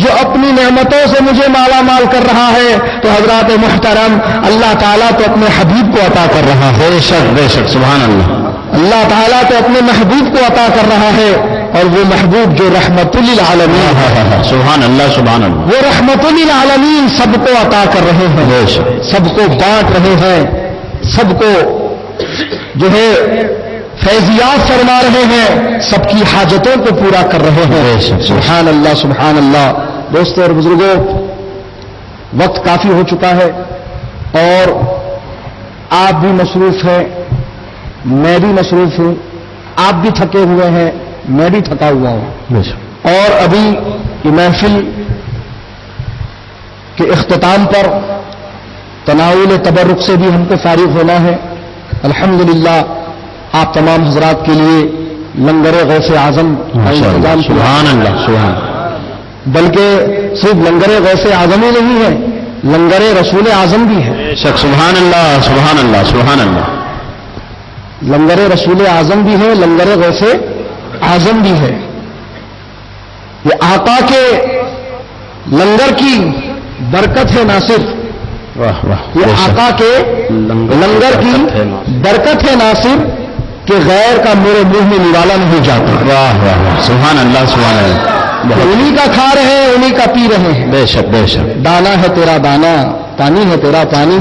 جو اپنی نعمتوں سے مجھے مالا مال کر رہا ہے؟ تو حضرات محترم اللہ تعالیٰ تو اپنے حبیب کو عطا کر رہا ہے. بے شک بے شک سبحان اللہ. اللہ تعالیٰ تو اپنے محبوب کو عطا کر رہا ہے، اور وہ محبوب جو رحمت للعالمین ہے، سبحان اللہ سبحان اللہ. وہ رحمت للعالمین سب کو عطا کر رہے ہیں، بے شک. سب کو بانٹ رہے ہیں، سب کو جو ہے فیضیات فرما رہے ہیں، سب کی حاجتوں کو پورا کر رہے ہیں. سبحان اللہ سبحان اللہ. دوستو اور بزرگوں وقت کافی ہو چکا ہے اور آپ بھی مصروف ہیں، میں بھی مصروف ہوں، آپ بھی تھکے ہوئے ہیں، میں بھی تھکا ہوا ہوں، اور ابھی یہ محفل کے اختتام پر تناول تبرک سے بھی ہم کو فارغ ہونا ہے۔ الحمدللہ آپ تمام حضرات کے لیے لنگر غوث اعظم کا انتظام کیا، سبحان اللہ، سبحان بلکہ صرف لنگر غوث اعظم ہی نہیں ہے، لنگر رسول اعظم بھی ہے۔ شک سبحان اللہ، سبحان اللہ، سبحان اللہ، لنگر رسول اعظم بھی ہے، لنگر غوث اعظم بھی ہے۔ یہ آقا کے لنگر کی برکت ہے، نہ صرف واہ واہ، یہ آقا کے لنگر کی برکت ہے، نہ صرف کہ غیر کا میرے منہ میں نوالا نہیں جاتا، واہ واہ، سبحان اللہ، سبحان اللہ، انہی کا کھا رہے ہیں، انہی کا پی رہے ہیں۔ بے شک بے شک، دانا ہے تیرا دانا، پانی ہے تیرا پانی۔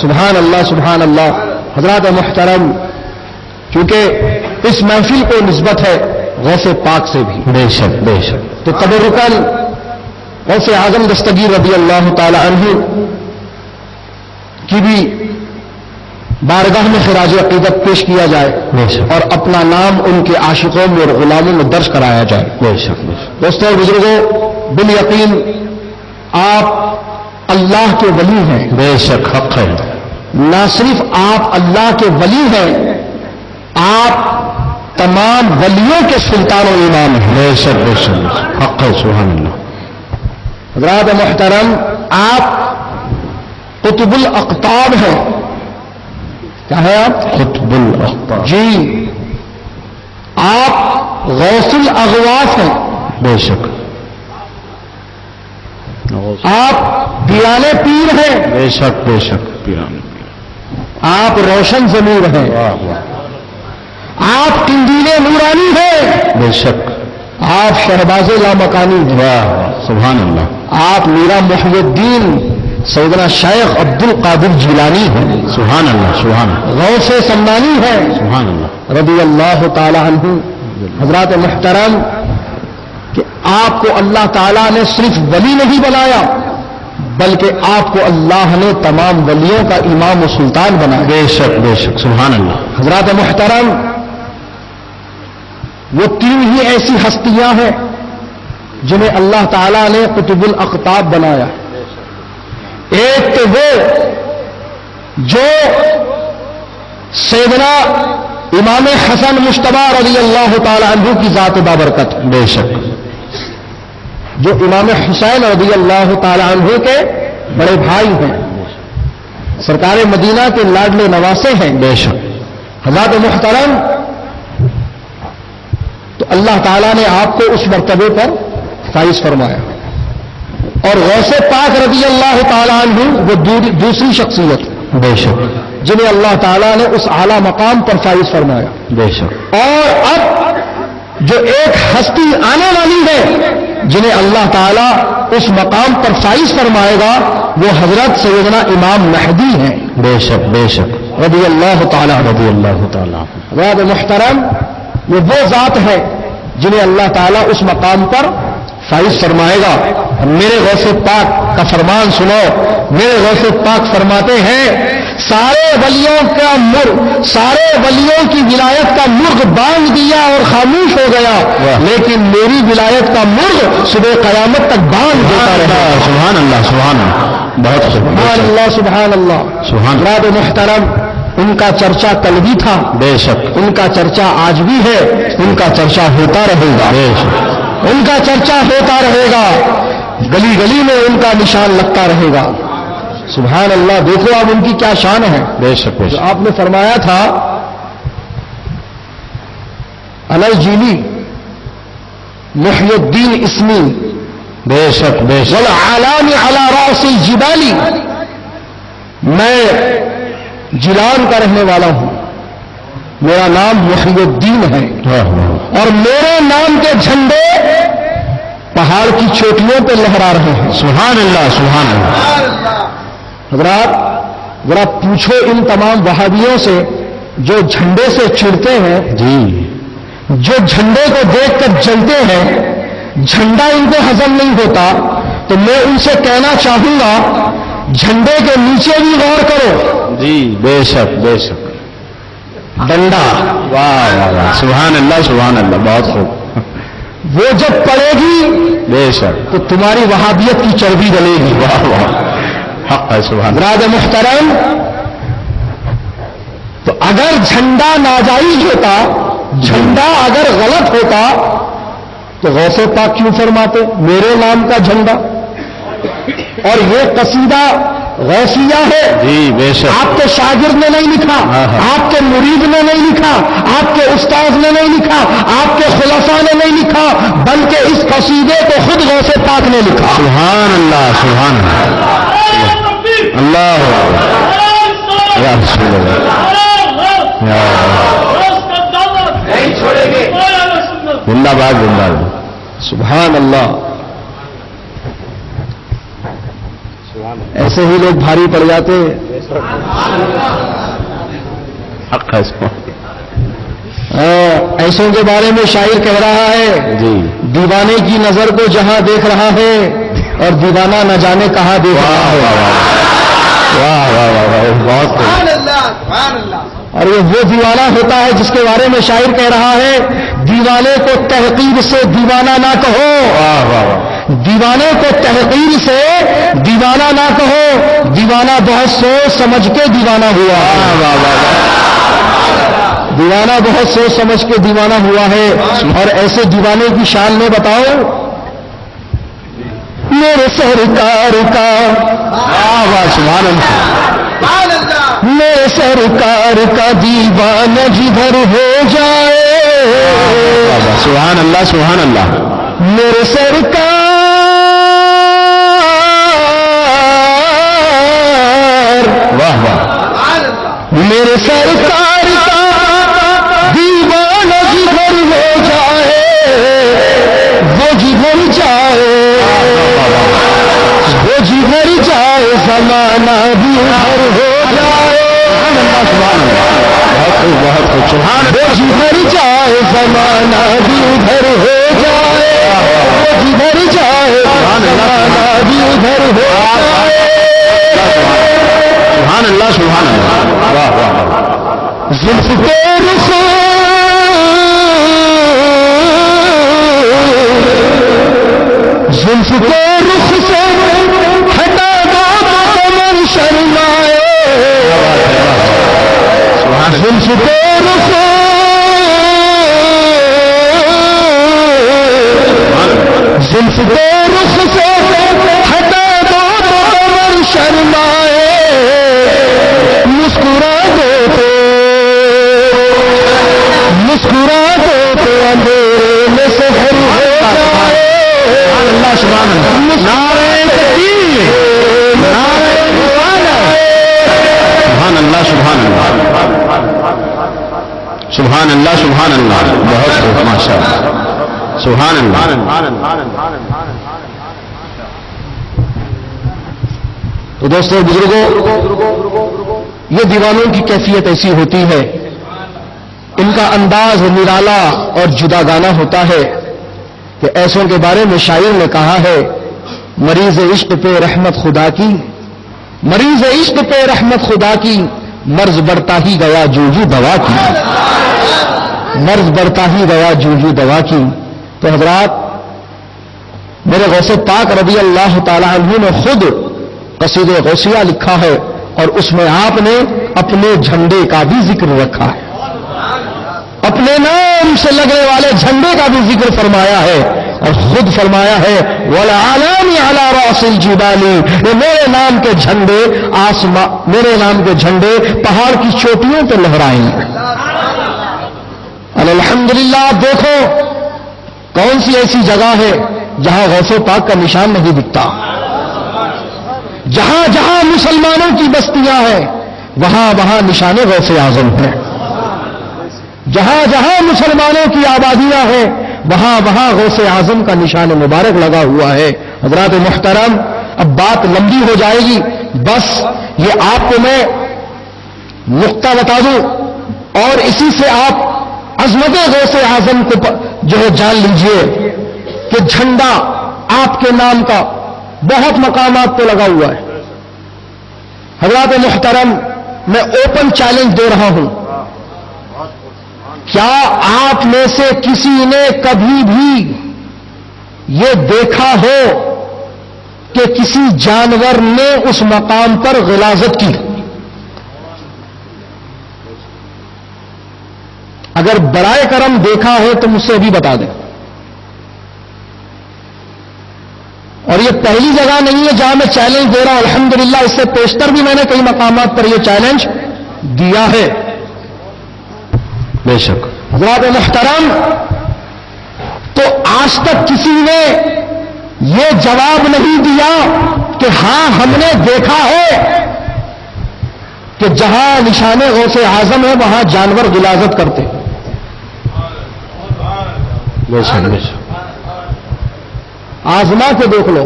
سبحان اللہ، سبحان اللہ۔ حضرات محترم، کیونکہ اس محفل کو نسبت ہے غوث پاک سے بھی، بے شک بے شک، تو تبرکاً غوث اعظم دستگیر رضی اللہ تعالی عنہ کی بھی بارگاہ میں خراج عقیدت پیش کیا جائے بے شک، اور اپنا نام ان کے عاشقوں میں اور غلاموں میں درج کرایا جائے۔ بے شک بے شک، دوستوں اور بزرگوں، بالیقین آپ اللہ کے ولی ہیں، بے شک، حق ہے، نہ صرف آپ اللہ کے ولی ہیں، آپ تمام ولیوں کے سلطان و امام ہیں۔ بے شک بے شک، حق ہے، سبحان اللہ، حضرات محترم، آپ قطب الاقطاب ہیں۔ کیا ہے آپ؟ قطب الاقطاب، جی، آپ غوث الاغواث ہیں، بے شک، آپ دیوانے پیر ہیں، بے شک بے شک، پیران، آپ روشن ضمیر ہیں، واہ واہ، آپ قندیل نورانی ہیں، بے شک، آپ شہباز لامکانی ہیں، واہ واہ، سبحان اللہ، آپ میرا محی الدین سیدنا شیخ عبد القادر جیلانی ہیں، سبحان اللہ، سبحان اللہ، غوث سمنانی ہیں سبحان اللہ، رضی اللہ تعالی عنہ۔ حضرات محترم، کہ آپ کو اللہ تعالیٰ نے صرف ولی نہیں بنایا، بلکہ آپ کو اللہ نے تمام ولیوں کا امام و سلطان بنایا۔ بے شک بے شک، سبحان اللہ، حضرات محترم، وہ تین ہی ایسی ہستیاں ہیں جنہیں اللہ تعالیٰ نے قطب الاقطاب بنایا۔ ایک تو وہ جو سیدنا امام حسن مجتبی رضی اللہ تعالی عنہ کی ذات بابرکت، بے شک، جو امام حسین رضی اللہ تعالی عنہ کے بڑے بھائی ہیں، سرکار مدینہ کے لاڈلے نواسے ہیں۔ بے شک، حضرات محترم، تو اللہ تعالیٰ نے آپ کو اس مرتبے پر فائز فرمایا، اور غوث پاک رضی اللہ تعالیٰ عنہ وہ دوسری شخصیت بے شک، جنہیں اللہ تعالیٰ نے اس اعلیٰ مقام پر فائز فرمایا۔ بے شک، اور اب جو ایک ہستی آنے والی ہے جنہیں اللہ تعالیٰ اس مقام پر فائز فرمائے گا، وہ حضرت سیدنا امام مہدی ہیں بے شک، بے شک، رضی اللہ تعالیٰ عنہ۔ رضی اللہ تعالیٰ عنہ، حضرات محترم، یہ وہ ذات ہے جنہیں اللہ تعالیٰ اس مقام پر فائز فرمائے گا۔ میرے غوث پاک کا فرمان سنو، میرے غوث پاک فرماتے ہیں، سارے ولیوں کا سارے ولیوں کی ولایت کا مرغ بانگ دیا اور خاموش ہو گیا، لیکن میری ولایت کا مرغ صبح قیامت تک بانگ دیتا رہا۔ سبحان اللہ، سبحان اللہ، بہت سبحان اللہ، سبحان اللہ، سبحان اللہ، حضرات محترم، ان کا چرچا کل بھی تھا، بے شک، ان کا چرچا آج بھی ہے، ان کا چرچا ہوتا رہے گا، بے شک، ان کا چرچا ہوتا رہے گا، گلی گلی میں ان کا نشان لگتا رہے گا۔ سبحان اللہ، دیکھو اب ان کی کیا شان ہے۔ بے شک، بے جو شک، آپ نے فرمایا تھا، الجیلی محی الدین اسمی بے شک، بے شک، والعالم علی رأس الجبال، میں جیلان کا رہنے والا ہوں، میرا نام محی الدین ہے، واہ واہ، اور میرے نام کے جھنڈے پہاڑ کی چوٹیوں پہ لہرا رہے ہیں۔ سبحان اللہ، سبحان اللہ، حضرات ذرا پوچھو ان تمام وہابیوں سے جو جھنڈے سے چڑھتے ہیں، جی، جو جھنڈے کو دیکھ کر جلتے ہیں، جھنڈا ان کو ہضم نہیں ہوتا، تو میں ان سے کہنا چاہوں گا جھنڈے کے نیچے بھی غور کرو. جی بے شک بے شک. ڈنڈا واہ واہ واہ سبحان اللہ سبحان اللہ بہت خوب. وہ جب پڑے گی بے شک تو تمہاری وہابیت کی چربی گلے گی. واہ واہ حق ہے سبحان اللہ. برادر محترم تو اگر جھنڈا ناجائز ہوتا جھنڈا اگر غلط ہوتا تو غوث پاک کیوں فرماتے میرے نام کا جھنڈا. اور یہ قصیدہ غوثیہ ہے. جی بے شک. آپ کے شاگرد نے نہیں لکھا, آپ کے مرید نے نہیں لکھا, آپ کے استاذ نے نہیں لکھا, آپ کے خلفاء نے نہیں لکھا, بلکہ اس قصیدے کو خود غوث پاک نے لکھا. سبحان اللہ سبحان اللہ. اللہ یا رسول اللہ یا زندہ باد زندہ باد. سبحان اللہ. ایسے ہی لوگ بھاری پڑ جاتے. حق ہے اس کو. ایسوں کے بارے میں شاعر کہہ رہا ہے جی دیوانے کی نظر کو جہاں دیکھ رہا ہے اور دیوانہ نہ جانے کہاں دیکھ رہا ہے. واہ واہ واہ واہ بہت اور وہ دیوانہ ہوتا ہے جس کے بارے میں شاعر کہہ رہا ہے دیوانے کو تحقیر سے دیوانہ نہ کہو. واہ واہ واہ. دیوانے کو تحقیر سے دیوانہ نہ کہو, دیوانہ بہت سوچ سمجھ کے دیوانہ ہوا. دیوانہ بہت سوچ سمجھ کے دیوانہ ہوا ہے. اور ایسے دیوانے کی شان میں بتاؤ میرے سرکار کا سبحان اللہ, میرے سرکار کا دیوانہ جدھر ہو جائے. سبحان اللہ سبحان اللہ. میرے سرکار واہ واہ. میرے سرکار کا دیوانہ جدھر ہو جائے وہ جدھر جائے وہ جدھر جائے زمانہ بھی ادھر ہو جائے. بہت خوب سبحان وہ جدھر جائے زمانہ بھی ادھر ہو جائے وہ جدھر جائے زمانہ بھی ادھر ہو جائے. سبحان اللہ سبحان اللہ. واہ واہ. زلف کے رخ زلف کے رخ سے ہٹا دو تو کمر شرمائے. زلف کے رخ زلف کے رخ سے ہٹا دو تو کمر شرمائے. مسکرا دو تو مسکرا دو تو اندھیرے میں سحر ہو جائے. اللہ سبحان اللہ. نعرہ تکبیر نعرہ سبحان اللہ سبحان اللہ سبحان اللہ سبحان اللہ. بہت خوب ماشاء اللہ. سبحان اللہ. تو دوستوں بزرگوں یہ دیوانوں کی کیفیت ایسی ہوتی ہے ان کا انداز نرالا اور جداگانہ ہوتا ہے کہ ایسوں کے بارے میں شاعر نے کہا ہے مریض عشق پہ رحمت خدا کی مریض عشق پہ رحمت خدا کی مرض بڑھتا ہی گیا جوجو دوا کی مرض بڑھتا ہی گیا جوجو دوا کی. تو حضرات میرے غوث پاک رضی اللہ تعالی عنہ نے خود قصید غوثیہ لکھا ہے اور اس میں آپ نے اپنے جھنڈے کا بھی ذکر رکھا ہے. اپنے نام سے لگنے والے جھنڈے کا بھی ذکر فرمایا ہے اور خود فرمایا ہے وَالْعَلَامِ عَلَى رَأْسِ الْجِبَالِ. میرے نام کے جھنڈے میرے نام کے جھنڈے پہاڑ کی چوٹیوں پہ لہرائیں گے. الحمدللہ. آپ دیکھو کون سی ایسی جگہ ہے جہاں غوث پاک کا نشان نہیں دکھتا. جہاں جہاں مسلمانوں کی بستیاں ہیں وہاں وہاں نشان غوث اعظم ہے. جہاں جہاں مسلمانوں کی آبادیاں ہیں وہاں وہاں غوث اعظم کا نشان مبارک لگا ہوا ہے. حضرات محترم اب بات لمبی ہو جائے گی, بس یہ آپ کو میں نقطہ بتا دوں اور اسی سے آپ عظمت غوث اعظم کو جو ہے جان لیجئے کہ جھنڈا آپ کے نام کا بہت مقامات پہ لگا ہوا ہے. حضرات محترم، میں اوپن چیلنج دے رہا ہوں، کیا آپ میں سے کسی نے کبھی بھی یہ دیکھا ہو کہ کسی جانور نے اس مقام پر غلاظت کی؟ اگر برائے کرم دیکھا ہو تو مجھ سے بھی بتا دیں. اور یہ پہلی جگہ نہیں ہے جہاں میں چیلنج دے رہا ہوں، الحمدللہ اس سے پیشتر بھی میں نے کئی مقامات پر یہ چیلنج دیا ہے. بے شک. حضرات محترم، تو آج تک کسی نے یہ جواب نہیں دیا کہ ہاں ہم نے دیکھا ہے کہ جہاں نشان غوث اعظم ہے وہاں جانور غلاظت کرتے. بے شک بے شک. آزما کے دیکھ لو،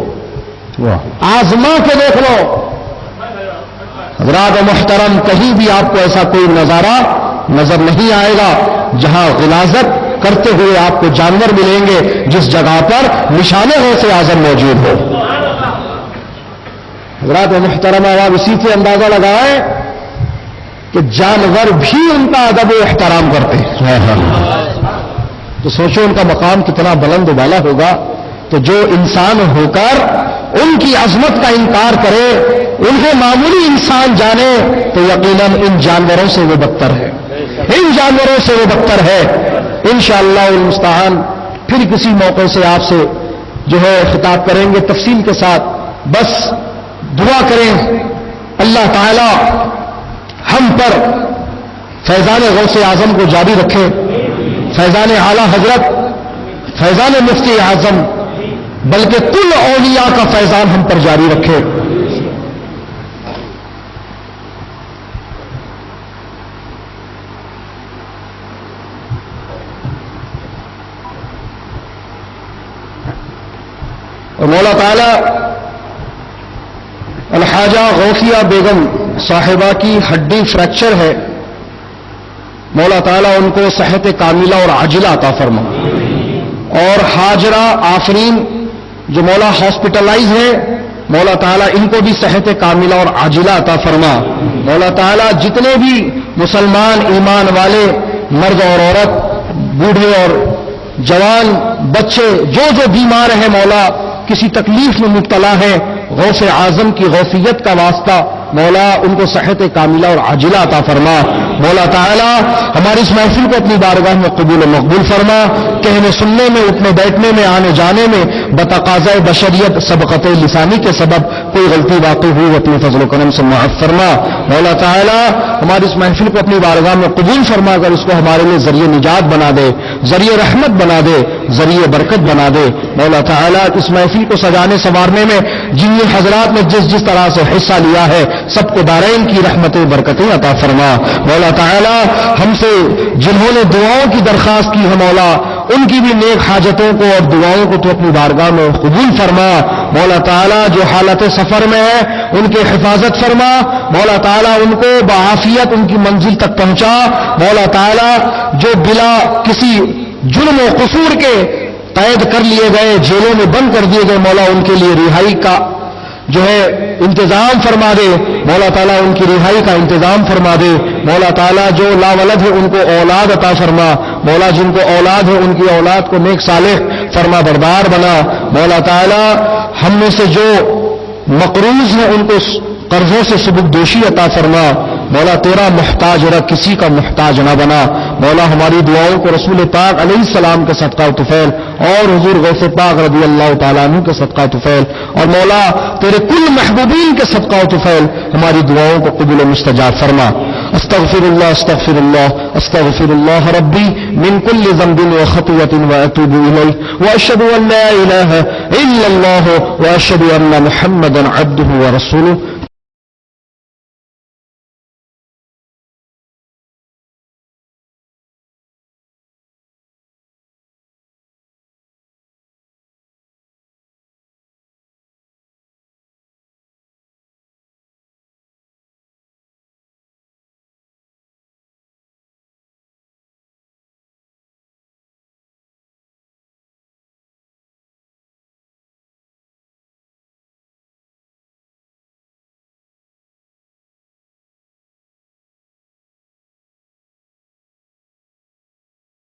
آزما کے دیکھ لو. حضرات محترم، کہیں بھی آپ کو ایسا کوئی نظارہ نظر نہیں آئے گا جہاں غلاظت کرتے ہوئے آپ کو جانور ملیں گے جس جگہ پر نشان غوث اعظم موجود ہو. حضرات محترم، آپ اسی سے اندازہ لگائیں کہ جانور بھی ان کا ادب و احترام کرتے ہیں. تو سوچو ان کا مقام کتنا بلند و بالا ہوگا. تو جو انسان ہو کر ان کی عظمت کا انکار کرے، انہیں معمولی انسان جانے، تو یقیناً ان جانوروں سے وہ بدتر ہے، ان جانوروں سے وہ بدتر ہے. انشاءاللہ المستعان پھر کسی موقع سے آپ سے جو ہے خطاب کریں گے تفصیل کے ساتھ. بس دعا کریں اللہ تعالی ہم پر فیضان غوث اعظم کو جاری رکھے، فیضان اعلی حضرت، فیضان مفتی اعظم، بلکہ کل اولیاء کا فیضان ہم پر جاری رکھے. اور مولا تعالی الحاجہ غوثیہ بیگم صاحبہ کی ہڈی فریکچر ہے، مولا تعالیٰ ان کو صحت کاملہ اور عاجلہ عطا فرما. اور حاجرہ آفرین جو مولا ہاسپٹلائز ہے، مولا تعالیٰ ان کو بھی صحت کاملہ اور عاجلہ عطا فرما. مولا تعالیٰ جتنے بھی مسلمان ایمان والے مرد اور عورت، بوڑھے اور جوان، بچے جو بیمار ہیں، مولا کسی تکلیف میں مبتلا ہے، غوث اعظم کی غوثیت کا واسطہ مولا ان کو صحت کاملہ اور عاجلہ عطا فرما. مولا تعالیٰ ہماری اس محفل کو اپنی بارگاہ میں قبول و مقبول فرما. کہنے سننے میں، اٹھنے بیٹھنے میں، آنے جانے میں بتقاضۂ بشریت سبقت لسانی کے سبب کوئی غلطی واقع ہوئی اپنے فضل و کرم سے معاف فرما. مولا تعالیٰ ہماری اس محفل کو اپنی بارگاہ میں قبول فرما کر اس کو ہمارے لیے ذریعہ نجات بنا دے، ذریعہ رحمت بنا دے، ذریعہ برکت بنا دے. مولا تعالیٰ اس محفل کو سجانے سنوارنے میں جن حضرات نے جس طرح سے حصہ لیا ہے سب کو دارین کی رحمتیں برکتیں عطا فرما. مولا تعالیٰ ہم سے جنہوں نے دعاؤں کی درخواست کی ہے، مولا ان کی بھی نیک حاجتوں کو اور دعاؤں کو تو اپنی بارگاہ میں قبول فرما. مولا تعالیٰ جو حالت سفر میں ہے ان کے حفاظت فرما. مولا تعالیٰ ان کو بعافیت ان کی منزل تک پہنچا. مولا تعالیٰ جو بلا کسی جرم و قصور کے قید کر لیے گئے، جیلوں میں بند کر دیے گئے، مولا ان کے لیے رہائی کا جو ہے انتظام فرما دے. مولا تعالیٰ ان کی رہائی کا انتظام فرما دے. مولا تعالیٰ جو لا ولد ہے ان کو اولاد عطا فرما. مولا جن کو اولاد ہے ان کی اولاد کو نیک صالح فرما بردار بنا. مولا تعالیٰ ہم میں سے جو مقروض ہیں ان کو قرضوں سے سبک دوشی عطا فرما. مولا تیرا محتاج رکھ، کسی کا محتاج نہ بنا. مولا ہماری دعاؤں کو رسول پاک علیہ السلام کے صدقہ و طفیل اور حضور غوث پاک رضی اللہ تعالیٰ عنہ کے صدقہ و طفیل اور مولا تیرے کل محبوبین کے صدقہ و طفیل ہماری دعاؤں کو قبول و مستجاب فرما. استغفر اللہ استغفر اللہ استغفر اللہ ربی من کل ذنب و خطیۃ واتوب الیہ واشهد ان لا الہ الا اللہ واشهد ان محمدا عبده ورسوله.